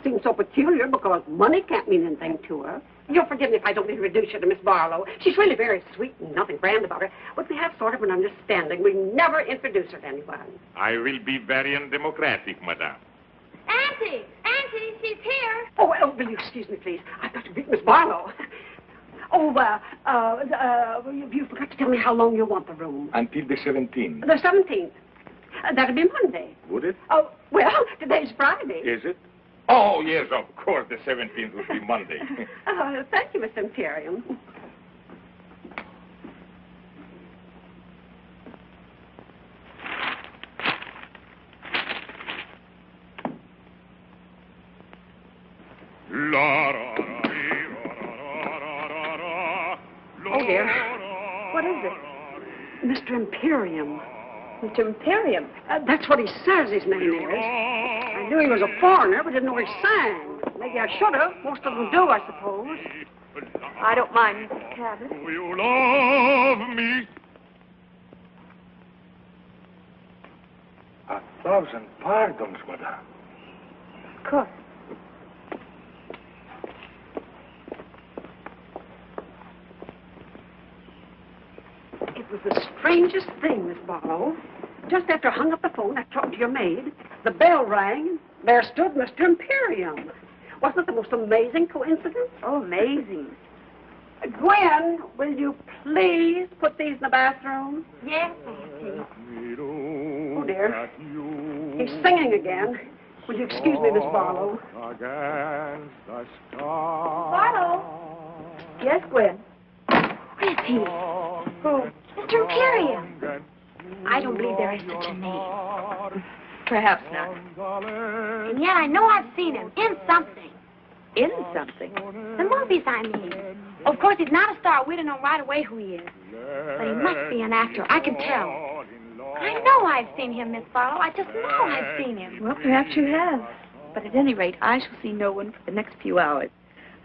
Speaker 12: Seems so peculiar because money can't mean anything to her. You'll forgive me if I don't introduce you to Miss Barlow. She's really very sweet and nothing grand about her. But we have sort of an understanding. We never introduce her to anyone.
Speaker 7: I will be very undemocratic, madame.
Speaker 8: Auntie! Auntie, she's here.
Speaker 12: Oh, will you excuse me, please? I've got to meet Miss Barlow. Oh, you forgot to tell me how long you want the room.
Speaker 7: Until the 17th.
Speaker 12: The 17th. That'll be Monday.
Speaker 7: Would it?
Speaker 12: Oh, well, today's Friday.
Speaker 7: Is it? Oh, yes, of course, the 17th would be Monday.
Speaker 12: Thank you, Mr. Imperium. Oh, dear. What is it? Mr. Imperium.
Speaker 6: Mr. Imperium?
Speaker 12: That's what he says his name is. I knew he was a foreigner, but didn't know he sang. Maybe I should have. Most of them do, I suppose.
Speaker 6: I don't mind, Mrs. Cabot.
Speaker 2: Do you love me?
Speaker 7: 1,000 pardons, madame.
Speaker 6: Of course.
Speaker 12: It was the strangest thing, Miss Barlow. Just after I hung up the phone, I talked to your maid. The bell rang. There stood Mr. Imperium. Wasn't it the most amazing coincidence?
Speaker 6: Oh, amazing.
Speaker 12: Gwen, will you please put these in the bathroom?
Speaker 8: Yes, Auntie.
Speaker 12: Oh, dear. He's singing again. Will you excuse me, Miss Barlow?
Speaker 8: Barlow?
Speaker 12: Yes, Gwen?
Speaker 8: Where is he? Who? Mr. Imperium. I don't believe there is such a name.
Speaker 6: Perhaps not.
Speaker 8: And yet I know I've seen him in something.
Speaker 6: In something?
Speaker 8: The movies, I mean. Of course, he's not a star. We'd have known right away who he is. But he must be an actor. I can tell. I know I've seen him, Miss Barlow. I just know I've seen him.
Speaker 6: Well, perhaps you have. But at any rate, I shall see no one for the next few hours.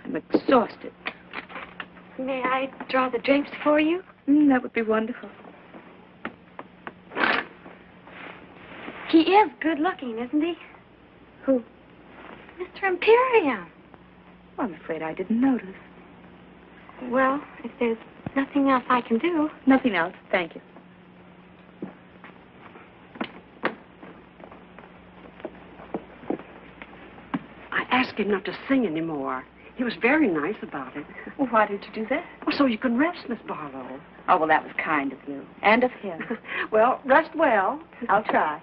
Speaker 6: I'm exhausted.
Speaker 8: May I draw the drapes for you?
Speaker 6: That would be wonderful.
Speaker 8: He is good looking, isn't he?
Speaker 6: Who?
Speaker 8: Mr. Imperium.
Speaker 6: Well, I'm afraid I didn't notice.
Speaker 8: Well, if there's nothing else I can do.
Speaker 6: Nothing else. Thank you.
Speaker 12: I asked him not to sing anymore. He was very nice about it.
Speaker 6: Well, why did you do that?
Speaker 12: Well, so you can rest, Miss Barlow.
Speaker 6: Oh, well, that was kind of you. And of him.
Speaker 12: Well, rest well.
Speaker 6: I'll try.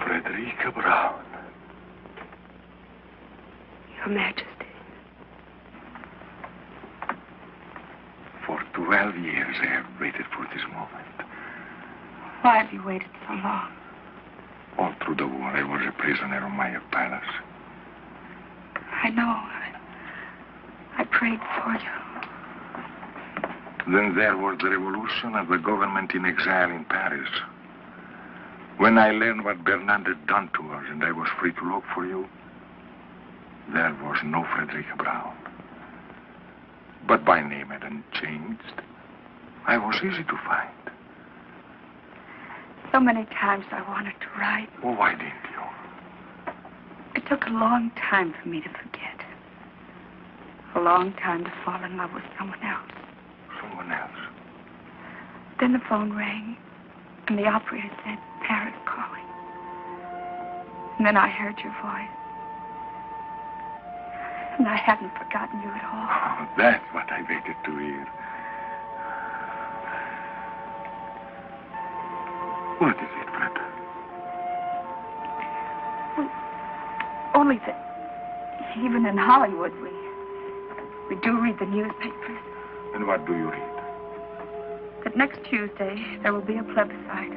Speaker 7: Frederica Brown.
Speaker 12: Your Majesty.
Speaker 7: For 12 years I have waited for this moment.
Speaker 6: Why have you waited so long?
Speaker 7: All through the war I was a prisoner of my palace.
Speaker 6: I know. I prayed for you.
Speaker 7: Then there was the revolution and the government in exile in Paris. When I learned what Bernard had done to us and I was free to look for you, there was no Frederica Brown. But my name hadn't changed. I was easy to find.
Speaker 6: So many times I wanted to write.
Speaker 7: Well, why didn't you?
Speaker 6: It took a long time for me to forget. A long time to fall in love with someone else.
Speaker 7: Someone else?
Speaker 6: Then the phone rang, and the operator said, Paris calling. And then I heard your voice. And I haven't forgotten you at all.
Speaker 7: Oh, that's what I waited to hear. What is it, Fred?
Speaker 6: Only that even in Hollywood, we do read the newspapers.
Speaker 7: And what do you read?
Speaker 6: That next Tuesday, there will be a plebiscite.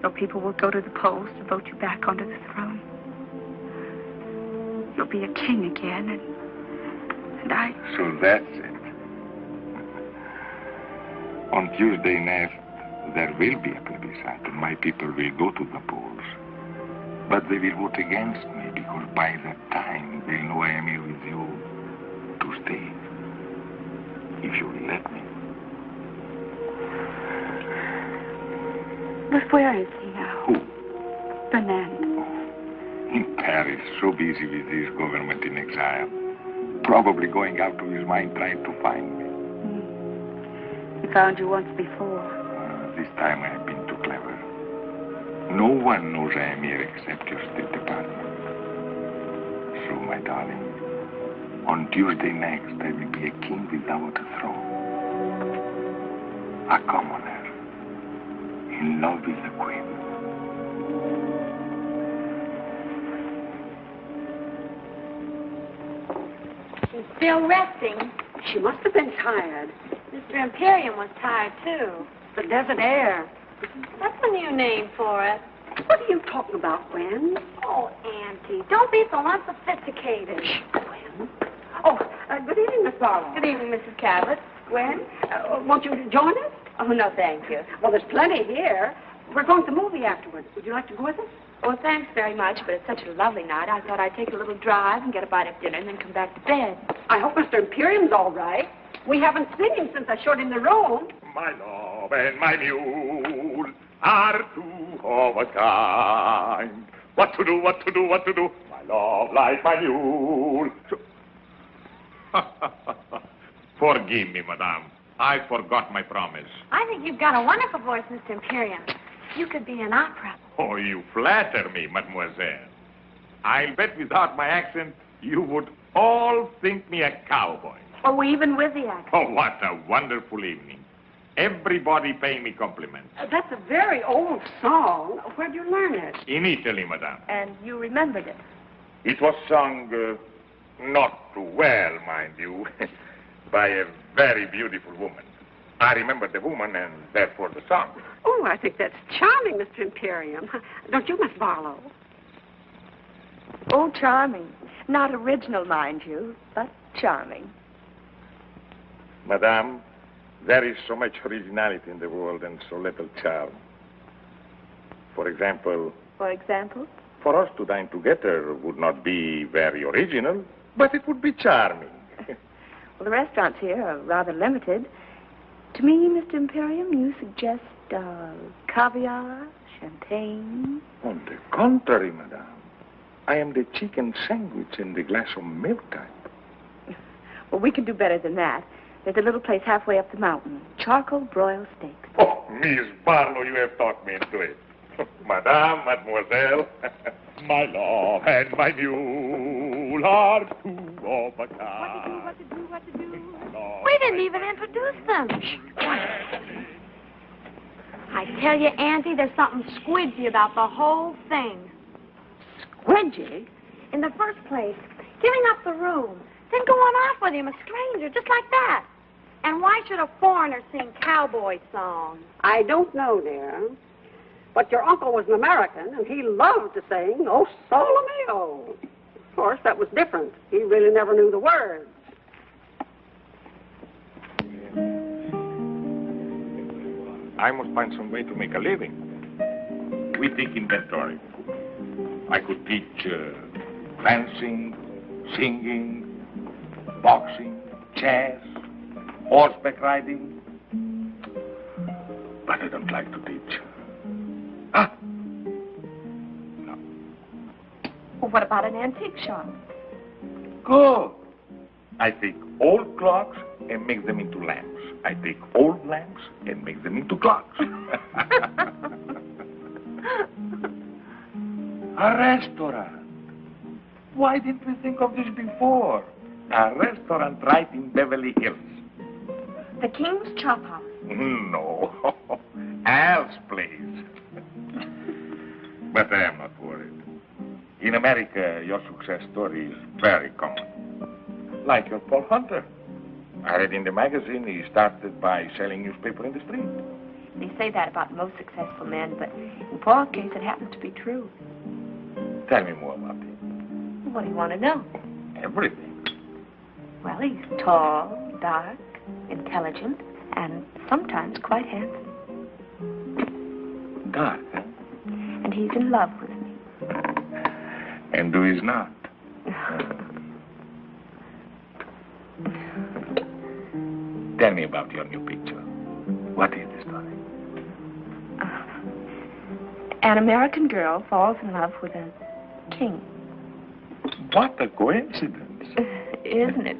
Speaker 6: So people will go to the polls to vote you back onto the throne. You'll be a king again, and I...
Speaker 7: So that's it. On Tuesday next, there will be a plebiscite, and my people will go to the polls. But they will vote against me, because by that time, they'll know I am here with you to stay. If you will let me.
Speaker 6: But where is he now?
Speaker 7: Who?
Speaker 6: Fernando.
Speaker 7: In Paris, so busy with his government in exile. Probably going out of his mind trying to find me.
Speaker 6: He found you once before.
Speaker 7: This time I have been too clever. No one knows I am here except your State Department. So, my darling, on Tuesday next, I will be a king without a throne. A commoner. In love with the queen.
Speaker 8: She's still resting.
Speaker 12: She must have been tired.
Speaker 8: Mr. Imperium was tired, too.
Speaker 12: The desert air.
Speaker 8: That's a new name for it.
Speaker 12: What are you talking about, Gwen?
Speaker 8: Oh, Auntie, don't be so unsophisticated.
Speaker 12: Gwen? Oh, good evening, Miss Barlow.
Speaker 8: Good evening, Mrs. Cabot.
Speaker 12: Gwen, won't you join us?
Speaker 8: Oh, no, thank you.
Speaker 12: Well, there's plenty here. We're going to the movie afterwards. Would you like to go with us?
Speaker 6: Oh, thanks very much, but it's such a lovely night. I thought I'd take a little drive and get a bite of dinner and then come back to bed.
Speaker 12: I hope Mr. Imperium's all right. We haven't seen him since I showed him the room.
Speaker 2: My love and my mule are two of a kind. What to do, what to do, what to do? My love like my mule. Forgive me, madame. I forgot my promise.
Speaker 8: I think you've got a wonderful voice, Mr. Imperium. You could be an opera.
Speaker 2: Oh, you flatter me, mademoiselle. I'll bet without my accent, you would all think me a cowboy.
Speaker 6: Oh, even with the accent.
Speaker 2: Oh, what a wonderful evening. Everybody paying me compliments.
Speaker 12: That's a very old song. Where'd you learn it?
Speaker 2: In Italy, madame.
Speaker 6: And you remembered it?
Speaker 7: It was sung not too well, mind you, by a very beautiful woman. I remember the woman and therefore the song.
Speaker 12: Oh, I think that's charming, Mr. Imperium. Don't you, Miss Barlow?
Speaker 6: Oh, charming. Not original, mind you, but charming.
Speaker 7: Madame, there is so much originality in the world and so little charm. For example...
Speaker 6: For example?
Speaker 7: For us to dine together would not be very original, but it would be charming.
Speaker 6: Well, the restaurants here are rather limited. To me, Mr. Imperium, you suggest caviar, champagne.
Speaker 7: On the contrary, madame. I am the chicken sandwich and the glass of milk type.
Speaker 6: Well, we can do better than that. There's a little place halfway up the mountain. Charcoal broiled steaks.
Speaker 7: Oh, Miss Barlow, you have talked me into it. Madame, mademoiselle.
Speaker 2: My love and my mule are two of a kind.
Speaker 8: What to do? We didn't even introduce them. I tell you, Auntie, there's something squidgy about the whole thing.
Speaker 12: Squidgy?
Speaker 8: In the first place, giving up the room, then going off with him, a stranger, just like that. And why should a foreigner sing cowboy songs?
Speaker 12: I don't know, dear. But your uncle was an American, and he loved to sing, "Oh, Sole Mio." Of course, that was different. He really never knew the words.
Speaker 7: I must find some way to make a living. We think inventory. I could teach fencing, singing, boxing, chess, horseback riding. But I don't like to teach.
Speaker 8: Well, what about an antique shop?
Speaker 7: Good. I take old clocks and make them into lamps. I take old lamps and make them into clocks. A restaurant. Why didn't we think of this before? A restaurant right in Beverly Hills.
Speaker 8: The King's Chop House.
Speaker 7: No. Al's place. But I am not worried. In America, your success story is very common. Like your Paul Hunter. I read in the magazine he started by selling newspaper in the street.
Speaker 8: They say that about most successful men, but in Paul's case, it happens to be true.
Speaker 7: Tell me more about him.
Speaker 8: What do you want to know?
Speaker 7: Everything.
Speaker 8: Well, he's tall, dark, intelligent, and sometimes quite handsome.
Speaker 7: Dark, huh?
Speaker 8: And he's in love with me.
Speaker 7: And who is not? Tell me about your new picture. What is the story?
Speaker 8: An American girl falls in love with a king.
Speaker 7: What a coincidence.
Speaker 8: Isn't it?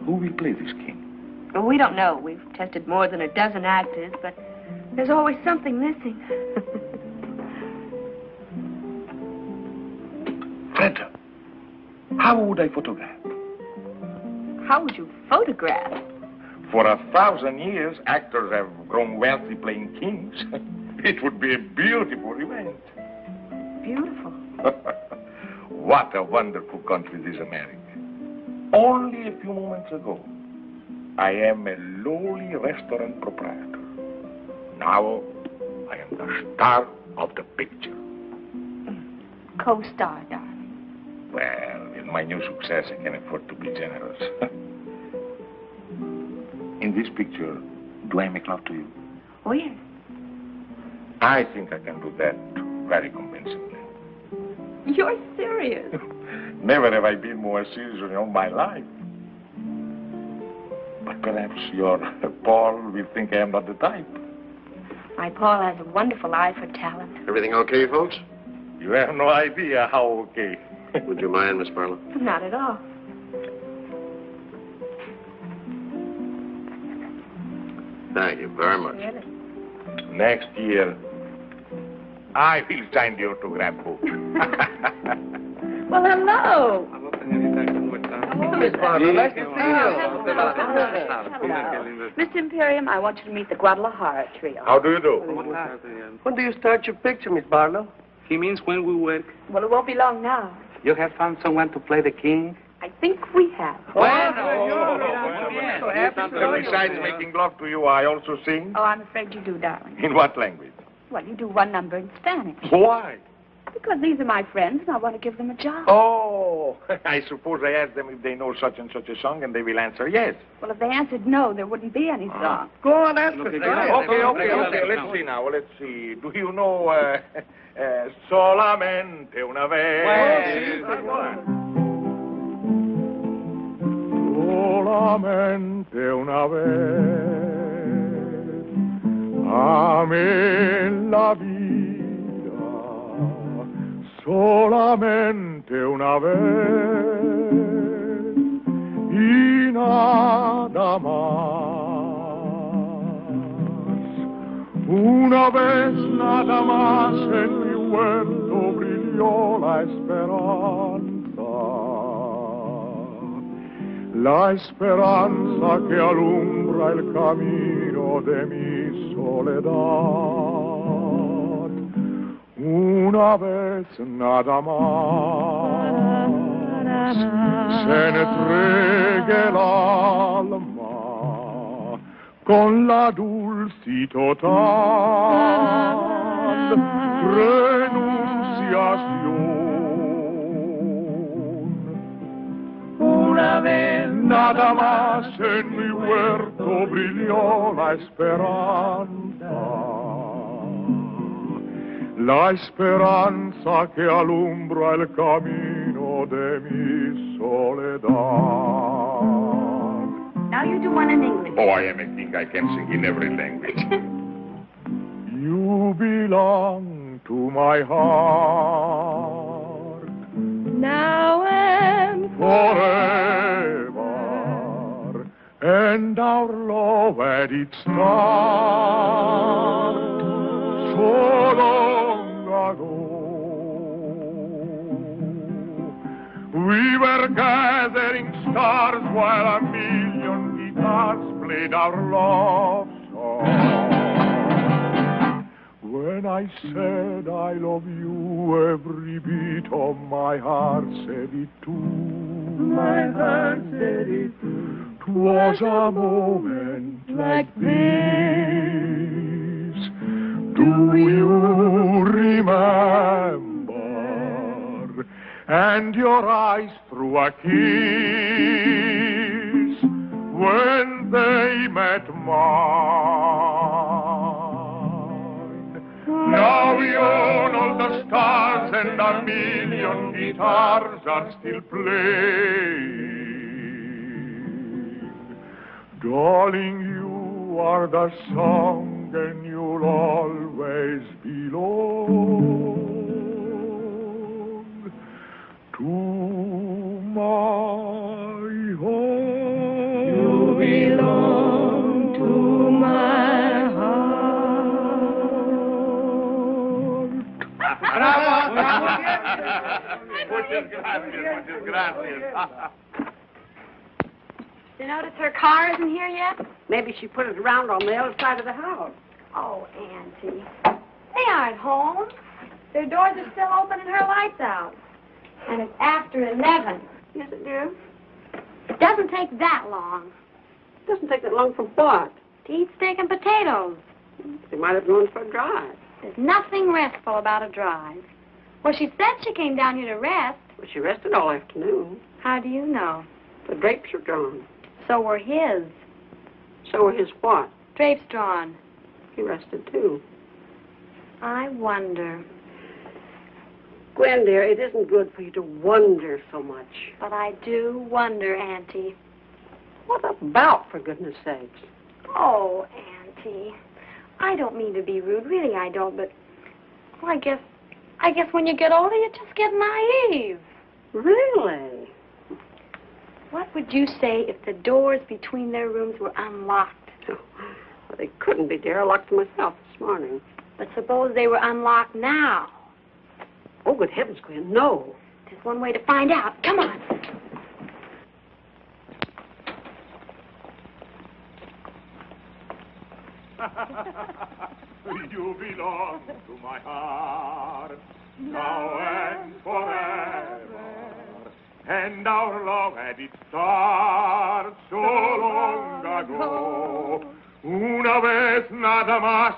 Speaker 7: Who will play this king?
Speaker 8: Well, we don't know. We've tested more than a dozen actors, but there's always something missing.
Speaker 7: Fred, how would I photograph?
Speaker 8: How would you photograph?
Speaker 7: For 1,000 years, actors have grown wealthy playing kings. It would be a beautiful event.
Speaker 8: Beautiful.
Speaker 7: What a wonderful country this America. Only a few moments ago, I am a lowly restaurant proprietor. Now, I am the star of the picture.
Speaker 8: Co-star, darling.
Speaker 7: Well, with my new success, I can afford to be generous. In this picture, do I make love to you?
Speaker 8: Oh, yes.
Speaker 7: I think I can do that very convincingly.
Speaker 8: You're serious.
Speaker 7: Never have I been more serious in all my life. But perhaps your Paul will think I am not the type.
Speaker 8: My Paul has a wonderful eye for talent.
Speaker 3: Everything okay, folks?
Speaker 7: You have no idea how okay.
Speaker 3: Would you mind, Miss Barlow?
Speaker 8: Not at all.
Speaker 3: Thank you very much.
Speaker 8: Really?
Speaker 7: Next year, I will sign the autograph book.
Speaker 8: Well, hello.
Speaker 3: Miss Barlow, nice to see you.
Speaker 6: Mr. Imperium, I want you to meet the Guadalajara trio.
Speaker 7: How do you do?
Speaker 11: When do you start your picture, Miss Barlow?
Speaker 10: He means when we work.
Speaker 6: Well, it won't be long now.
Speaker 10: You have found someone to play the king?
Speaker 6: I think we have.
Speaker 7: Besides making love to you, I also sing.
Speaker 6: Oh, I'm afraid you do, darling.
Speaker 7: In what language?
Speaker 6: Well, you do one number in Spanish.
Speaker 7: Why?
Speaker 6: Because these are my friends, and I want to give them a job.
Speaker 7: Oh, I suppose I asked them if they know such and such a song, and they will answer yes.
Speaker 6: Well, if they answered no, there wouldn't be any song.
Speaker 11: Go on, ask us.
Speaker 7: Okay. Let's see now. Let's see. Do you know Solamente una vez? Solamente una vez amé la vida, solamente una vez y nada más. Una vez nada más en mi huerto brilló la esperanza. La esperanza que alumbra el camino de mi soledad. Una vez nada más se entregue el alma con la dulce y total renunciación. Una vez nada más en mi huerto brilló la esperanza que alumbra el camino de mi soledad.
Speaker 6: Now you do one in English.
Speaker 7: Oh, I am a king. I can sing in every language. You belong to my heart.
Speaker 4: now and
Speaker 2: forever, and our love at its start, so long ago. We were gathering stars while a million guitars played our love song. When I said I love you, every beat of my heart said it too. My heart said it too. 'Twas a moment like this. Do you remember? And your eyes threw a kiss when they met mine. Now beyond all the stars and a million guitars are still playing. Darling, you are the song and you'll always belong to my heart. You belong to my heart.
Speaker 7: Bravo! Muchas gracias.
Speaker 8: You notice her car isn't here yet?
Speaker 12: Maybe she put it around on the other side of the house.
Speaker 8: Oh, Auntie. They aren't home. Their doors are still open and her light's out. And it's after 11.
Speaker 12: Yes, it do.
Speaker 8: It doesn't take that long.
Speaker 12: It doesn't take that long for what?
Speaker 8: To eat steak and potatoes.
Speaker 12: They might have gone for a drive.
Speaker 8: There's nothing restful about a drive. Well, she said she came down here to rest.
Speaker 12: Well, she rested all afternoon.
Speaker 8: How do you know?
Speaker 12: The drapes are drawn.
Speaker 8: So were his.
Speaker 12: So were his what?
Speaker 8: Drapes drawn.
Speaker 12: He rested, too.
Speaker 8: I wonder.
Speaker 12: Gwen, dear, it isn't good for you to wonder so much.
Speaker 8: But I do wonder, Auntie.
Speaker 12: What about, for goodness sakes?
Speaker 8: Oh, Auntie. I don't mean to be rude. Really, I don't, but... Well, I guess when you get older, you just get naive.
Speaker 12: Really?
Speaker 8: What would you say if the doors between their rooms were unlocked?
Speaker 12: Well, they couldn't be, dear. I locked them myself this morning.
Speaker 8: But suppose they were unlocked now.
Speaker 12: Oh, good heavens, Gwen, no.
Speaker 8: There's one way to find out. Come on.
Speaker 2: You belong to my heart, now and forever. And our love had its start so long ago. Una vez nada más.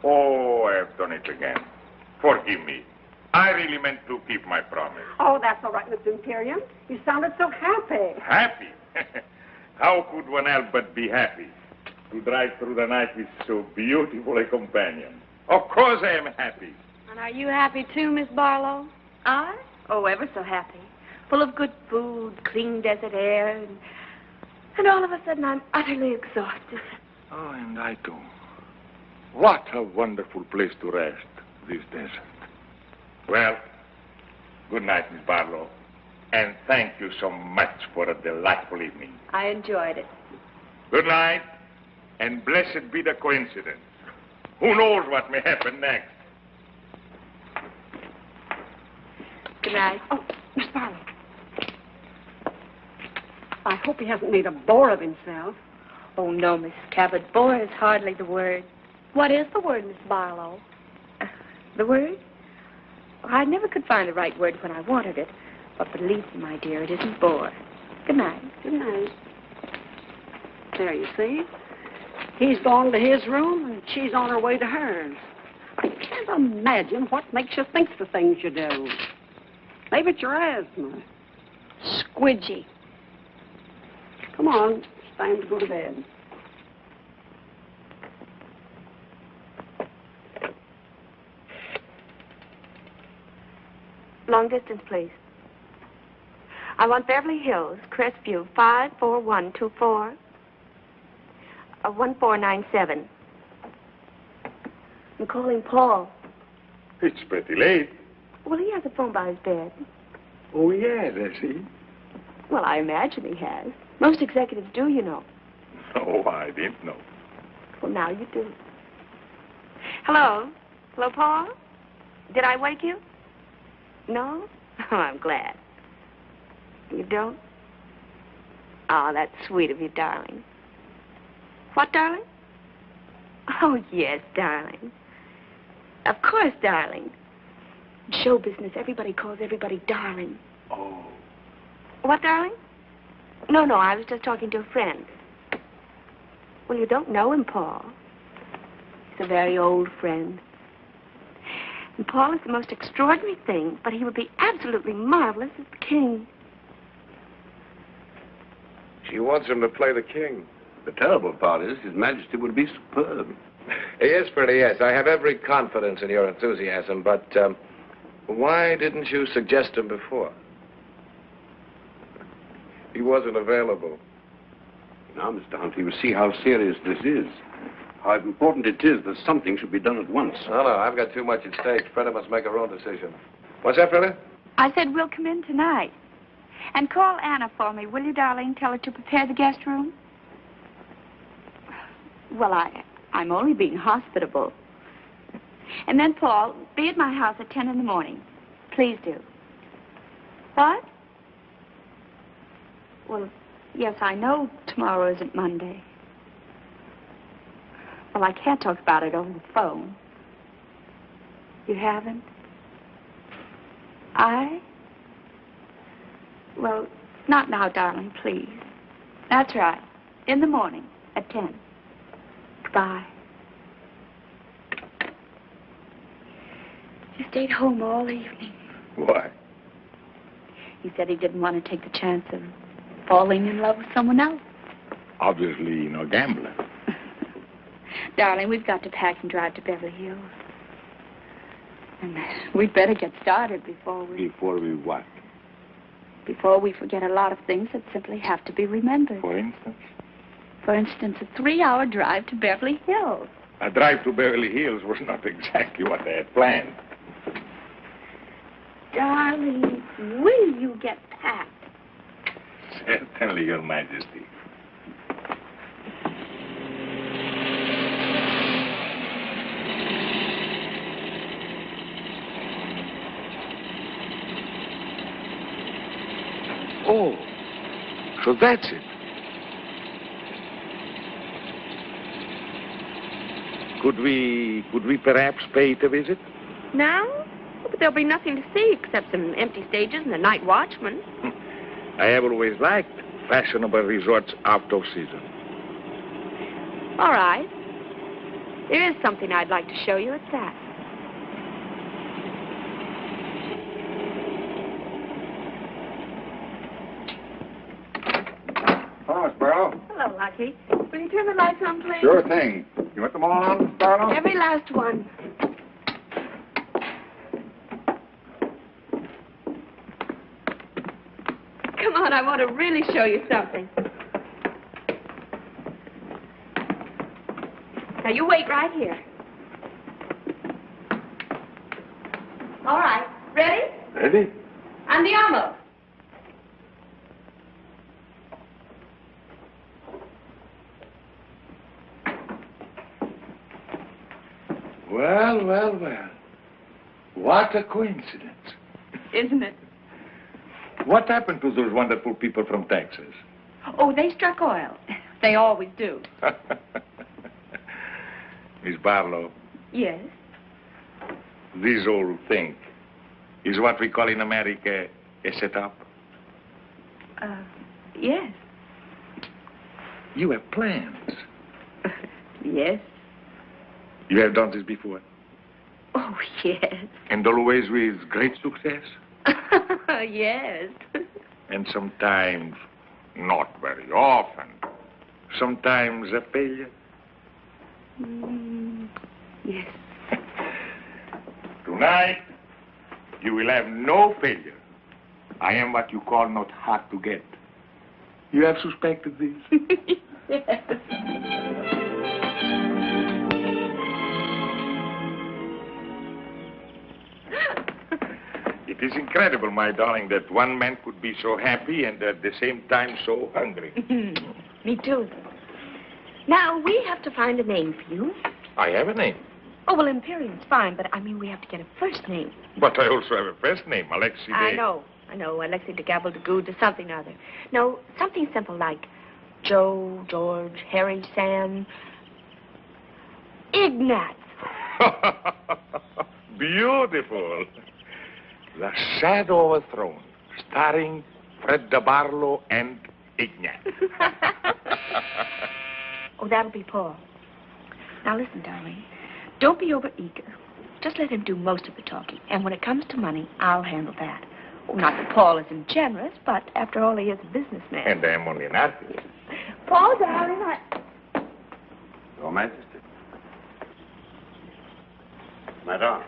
Speaker 7: Oh, I've done it again. Forgive me. I really meant to keep my promise.
Speaker 12: Oh, that's all right, Mr. Imperium. You sounded so happy.
Speaker 7: Happy? How could one help but be happy? To drive through the night with so beautiful a companion. Of course I am happy.
Speaker 8: And are you happy too, Miss Barlow?
Speaker 6: I? Oh, ever so happy. Full of good food, clean desert air, and all of a sudden I'm utterly exhausted.
Speaker 7: Oh, and I too. What a wonderful place to rest, this desert. Well, good night, Miss Barlow. And thank you so much for a delightful evening.
Speaker 6: I enjoyed it.
Speaker 7: Good night, and blessed be the coincidence. Who knows what may happen next?
Speaker 6: Good night.
Speaker 12: Oh, Miss Barlow. I hope he hasn't made a bore of himself.
Speaker 6: Oh, no, Mrs. Cabot. Bore is hardly the word.
Speaker 8: What is the word, Miss Barlow?
Speaker 6: The word? Well, I never could find the right word when I wanted it. But believe me, my dear, it isn't bore. Good night.
Speaker 12: Good night. There, you see? He's gone to his room, and she's on her way to hers. I can't imagine what makes you think the things you do. Maybe it's your asthma.
Speaker 8: Squidgy.
Speaker 12: Come on, it's time to go to bed.
Speaker 6: Long distance, please. I want Beverly Hills, Crestview, 54124. 1497. I'm calling Paul.
Speaker 7: It's pretty late.
Speaker 6: Well, he has a phone by his bed.
Speaker 7: Oh, yes, has he?
Speaker 6: Well, I imagine he has. Most executives do, you know.
Speaker 7: Oh, I didn't know.
Speaker 6: Well, now you do. Hello? Hello, Paul? Did I wake you? No? Oh, I'm glad. You don't? Oh, that's sweet of you, darling. What, darling? Oh, yes, darling. Of course, darling. In show business, everybody calls everybody darling.
Speaker 7: Oh.
Speaker 6: What, darling? No, I was just talking to a friend. Well, you don't know him, Paul. He's a very old friend. And Paul is the most extraordinary thing, but he would be absolutely marvelous as the king.
Speaker 7: She wants him to play the king.
Speaker 9: The terrible part is His Majesty would be superb.
Speaker 7: He is pretty, yes. I have every confidence in your enthusiasm, but why didn't you suggest him before? He wasn't available.
Speaker 9: Now, Mr. Hunt, you will see how serious this is. How important it is that something should be done at once.
Speaker 7: No, I've got too much at stake. Freda must make her own decision. What's that, Freda?
Speaker 6: I said we'll come in tonight. And call Anna for me, will you, darling? Tell her to prepare the guest room. Well, I'm only being hospitable. And then, Paul, be at my house at 10 in the morning. Please do. What? Well, yes, I know tomorrow isn't Monday. Well, I can't talk about it over the phone. You haven't? Well, not now, darling, please. That's right. In the morning at 10. Goodbye. He stayed home all evening.
Speaker 7: Why?
Speaker 6: He said he didn't want to take the chance of falling in love with someone else.
Speaker 7: Obviously, no gambler.
Speaker 6: Darling, we've got to pack and drive to Beverly Hills. And we'd better get started before we...
Speaker 7: Before we what?
Speaker 6: Before we forget a lot of things that simply have to be remembered.
Speaker 7: For instance?
Speaker 6: For instance, a 3-hour drive to Beverly Hills.
Speaker 7: A drive to Beverly Hills was not exactly what they had planned.
Speaker 6: Darling, will you get packed?
Speaker 7: Certainly, Your Majesty. Oh, so that's it. Could we perhaps pay it a visit?
Speaker 8: Now? But there'll be nothing to see except some empty stages and a night watchman.
Speaker 7: I have always liked fashionable resorts out of season.
Speaker 8: All right. There is something I'd like to show you. It's that.
Speaker 3: Hello, Miss Barlow.
Speaker 6: Hello, Lucky. Will you turn the lights on, please?
Speaker 3: Sure thing. You want them all on, Miss Barlow?
Speaker 6: Every last one. Come on, I want to really show you something. Now, you wait right here. All right. Ready?
Speaker 7: Ready?
Speaker 6: Andiamo.
Speaker 7: Well. What a coincidence.
Speaker 6: Isn't it?
Speaker 7: What happened to those wonderful people from Texas?
Speaker 6: Oh, they struck oil. They always do.
Speaker 7: Miss Barlow,
Speaker 6: Yes.
Speaker 7: this whole thing is what we call in America a setup.
Speaker 6: Yes.
Speaker 7: You have plans.
Speaker 6: Yes.
Speaker 7: You have done this before.
Speaker 6: Oh, yes.
Speaker 7: And always with great success.
Speaker 6: Yes.
Speaker 7: And sometimes not very often. Sometimes a failure.
Speaker 6: Yes.
Speaker 7: Tonight, you will have no failure. I am what you call not hard to get. You have suspected this?
Speaker 6: Yes.
Speaker 7: It is incredible, my darling, that one man could be so happy and at the same time so hungry.
Speaker 8: Me too. Now, we have to find a name for you.
Speaker 7: I have a name.
Speaker 8: Oh, well, Imperium's fine, but I mean, we have to get a first name.
Speaker 7: But I also have a first name, Alexei.
Speaker 8: I know. Alexei de Gabble de Good or something or other. No, something simple like Joe, George, Harry, Sam, Ignat.
Speaker 7: Beautiful. The Shadow of a Throne, starring Fred de Barlow and Ignat.
Speaker 8: Oh, that'll be Paul. Now, listen, darling. Don't be overeager. Just let him do most of the talking. And when it comes to money, I'll handle that. Oh, not that Paul isn't generous, but after all, he is a businessman.
Speaker 7: And I am only an artist.
Speaker 8: Paul, darling,
Speaker 9: Your Majesty. Madame.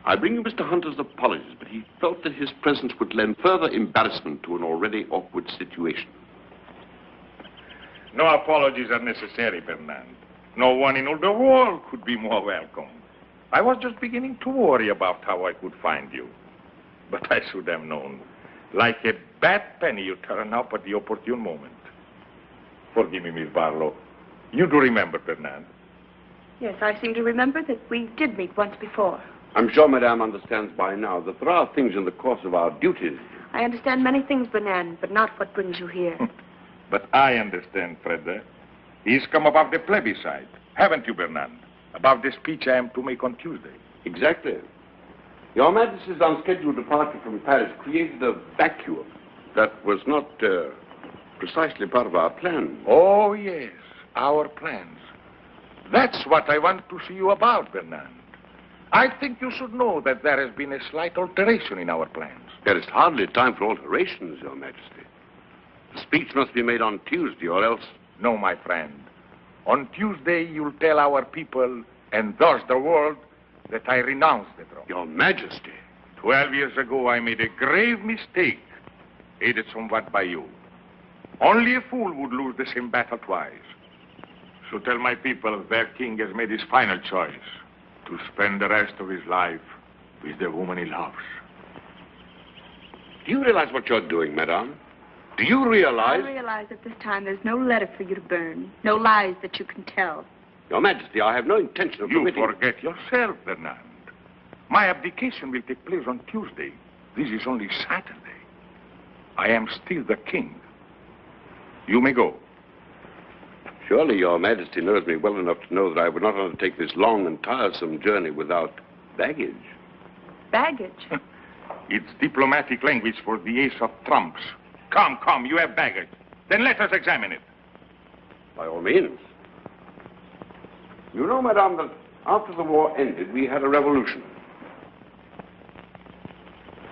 Speaker 9: I bring you Mr. Hunter's apologies, but he felt that his presence would lend further embarrassment to an already awkward situation.
Speaker 7: No apologies are necessary, Fernand. No one in all the world could be more welcome. I was just beginning to worry about how I could find you. But I should have known. Like a bad penny, you turn up at the opportune moment. Forgive me, Miss Barlow. You do remember, Fernand?
Speaker 6: Yes, I seem to remember that we did meet once before.
Speaker 9: I'm sure Madame understands by now that there are things in the course of our duties.
Speaker 6: I understand many things, Bernard, but not what brings you here.
Speaker 7: But I understand, Fred. He's come about the plebiscite. Haven't you, Bernard? About the speech I am to make on Tuesday.
Speaker 9: Exactly. Your Majesty's unscheduled departure from Paris created a vacuum that was not precisely part of our plan.
Speaker 7: Oh, yes, our plans. That's what I want to see you about, Bernard. I think you should know that there has been a slight alteration in our plans.
Speaker 9: There is hardly time for alterations, Your Majesty. The speech must be made on Tuesday, or else...
Speaker 7: No, my friend. On Tuesday, you'll tell our people, and thus the world, that I renounce the throne.
Speaker 9: Your Majesty.
Speaker 7: 12 years ago, I made a grave mistake, aided somewhat by you. Only a fool would lose the same battle twice. So tell my people their king has made his final choice, to spend the rest of his life with the woman he loves.
Speaker 9: Do you realize what you're doing, Madame? Do you realize...
Speaker 6: I realize at this time there's no letter for you to burn, no lies that you can tell.
Speaker 9: Your Majesty, I have no intention of
Speaker 7: You
Speaker 9: permitting...
Speaker 7: forget yourself, Fernand. My abdication will take place on Tuesday. This is only Saturday. I am still the king. You may go.
Speaker 9: Surely Your Majesty knows me well enough to know that I would not undertake this long and tiresome journey without baggage.
Speaker 6: Baggage?
Speaker 7: It's diplomatic language for the ace of trumps. Come, you have baggage. Then let us examine it.
Speaker 9: By all means. You know, Madame, that after the war ended, we had a revolution.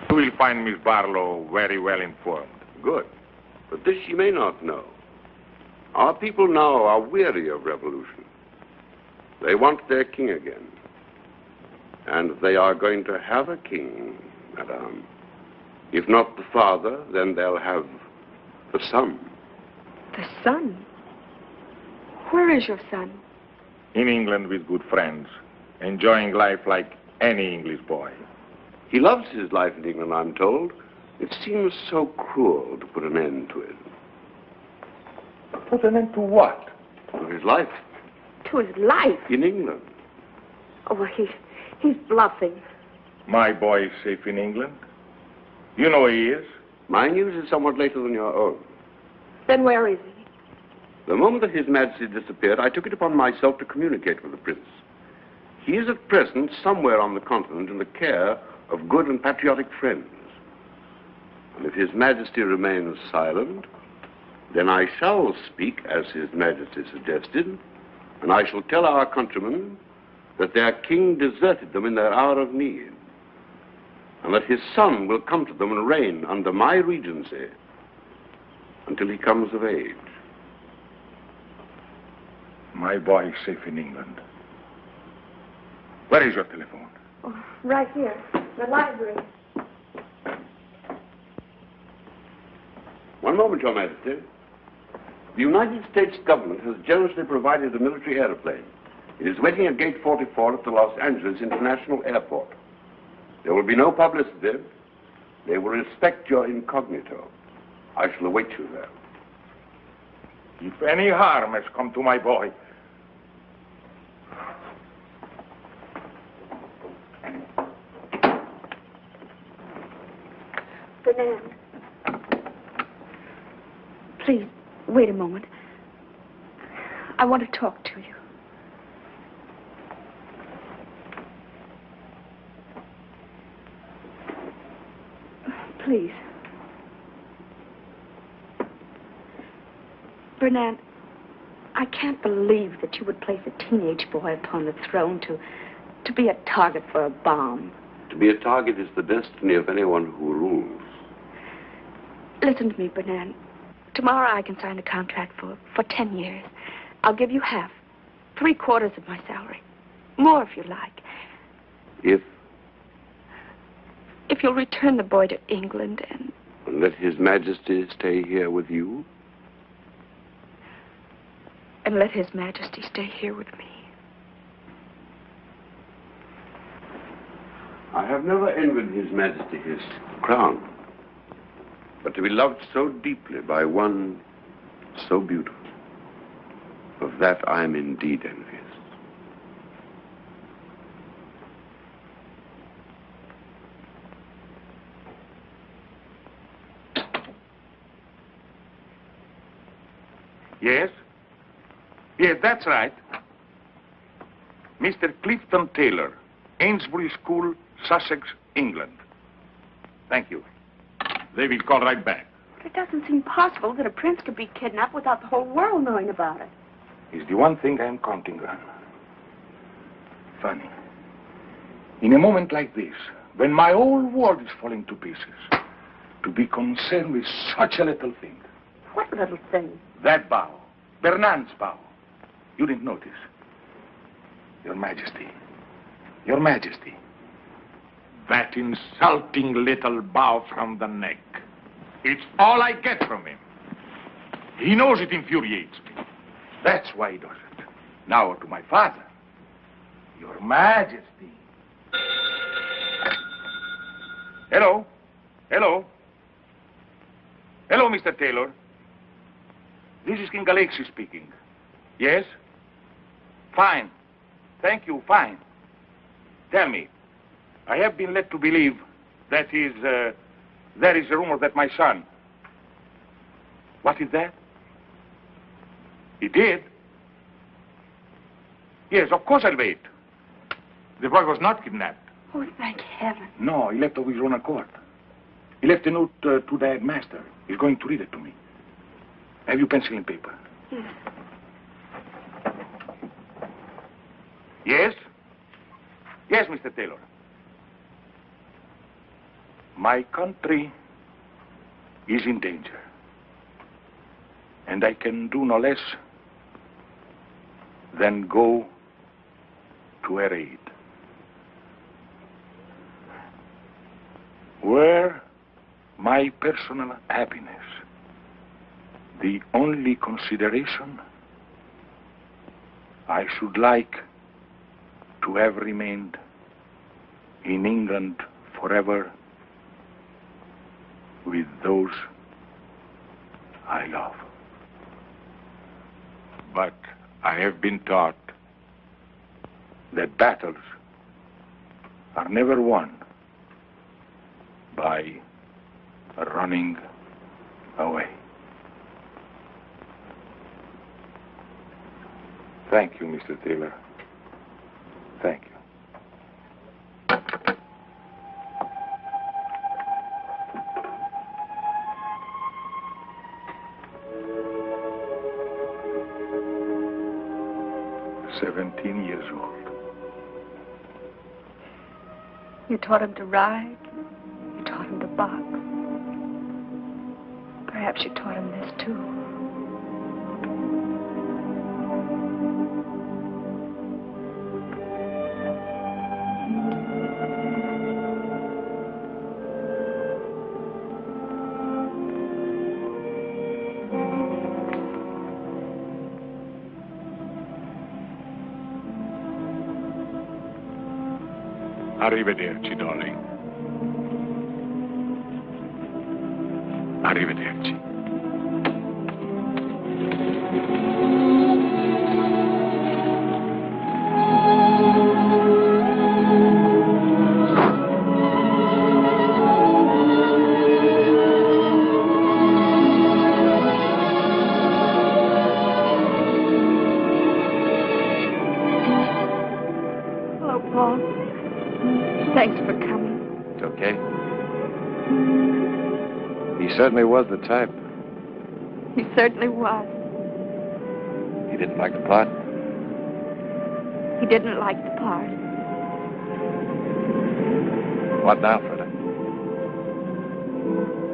Speaker 7: You will find Miss Barlow very well informed.
Speaker 9: Good. But this she may not know. Our people now are weary of revolution. They want their king again. And they are going to have a king, Madame. If not the father, then they'll have the son.
Speaker 6: The son? Where is your son?
Speaker 7: In England with good friends, enjoying life like any English boy.
Speaker 9: He loves his life in England, I'm told. It seems so cruel to put an end to it.
Speaker 7: Put an end to what?
Speaker 9: To his life.
Speaker 6: To his life?
Speaker 9: In England.
Speaker 6: Oh, well, he's bluffing.
Speaker 7: My boy is safe in England. You know where he is.
Speaker 9: My news is somewhat later than your own.
Speaker 6: Then where is he?
Speaker 9: The moment that His Majesty disappeared, I took it upon myself to communicate with the Prince. He is at present somewhere on the continent in the care of good and patriotic friends. And if His Majesty remains silent, then I shall speak as His Majesty suggested, and I shall tell our countrymen that their king deserted them in their hour of need, and that his son will come to them and reign under my regency until he comes of age.
Speaker 7: My boy is safe in England. Where is your telephone?
Speaker 6: Oh, right here, the library.
Speaker 9: One moment, Your Majesty. The United States government has generously provided a military aeroplane. It is waiting at Gate 44 at the Los Angeles International Airport. There will be no publicity. They will respect your incognito. I shall await you there.
Speaker 7: If any harm has come to my boy,
Speaker 6: Fernand. Please, wait a moment. I want to talk to you. Please. Fernand, I can't believe that you would place a teenage boy upon the throne to be a target for a bomb.
Speaker 9: To be a target is the destiny of anyone who rules.
Speaker 6: Listen to me, Fernand. Tomorrow I can sign a contract for 10 years. I'll give you half, 3/4 of my salary. More if you like. If you'll return the boy to England and
Speaker 9: let His Majesty stay here with you?
Speaker 6: And let His Majesty stay here with me.
Speaker 9: I have never envied His Majesty his crown. But to be loved so deeply by one so beautiful, of that I am indeed envious.
Speaker 7: Yes? Yes, that's right. Mr. Clifton Taylor, Ainsbury School, Sussex, England. Thank you. They will call right back.
Speaker 6: It doesn't seem possible that a prince could be kidnapped without the whole world knowing about it.
Speaker 7: It's the one thing I'm counting on. Funny. In a moment like this, when my whole world is falling to pieces, to be concerned with such a little thing.
Speaker 6: What little thing?
Speaker 7: That bow. Bernard's bow. You didn't notice. Your Majesty. Your Majesty. That insulting little bow from the neck. It's all I get from him. He knows it infuriates me. That's why he does it. Now to my father. Your Majesty. Hello? Hello? Hello, Mr. Taylor. This is King Alexei speaking. Yes? Fine. Thank you, fine. Tell me, I have been led to believe that there is a rumor that my son... What is that? He did? Yes, of course I'll wait. The boy was not kidnapped.
Speaker 6: Oh, thank heaven.
Speaker 7: No, he left of his own accord. He left a note to the headmaster. He's going to read it to me. Have you pencil and paper?
Speaker 6: Yes.
Speaker 7: Yes? Yes, Mr. Taylor. My country is in danger. And I can do no less than go to her aid. Were my personal happiness the only consideration, I should like to have remained in England forever with those I love. But I have been taught that battles are never won by running away. Thank you, Mr. Taylor. Thank you. "17 years old.
Speaker 6: You taught him to ride. You taught him to box. Perhaps you taught him this, too.
Speaker 7: Arrivederci, darling. Arrivederci.
Speaker 8: Hello, Paul. Thanks for coming.
Speaker 13: It's okay. He certainly was the type.
Speaker 8: He certainly was.
Speaker 13: He didn't like the part.
Speaker 8: He didn't like the part.
Speaker 13: What now, Freda?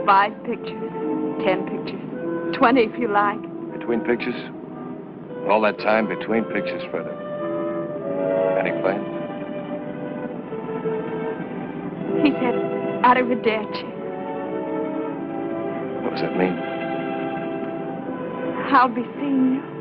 Speaker 8: 5 pictures, 10 pictures, 20 if you like.
Speaker 13: Between pictures? All that time between pictures, Freda. Any plans?
Speaker 8: He said, arrivederci.
Speaker 13: What does that mean?
Speaker 8: I'll be seeing you.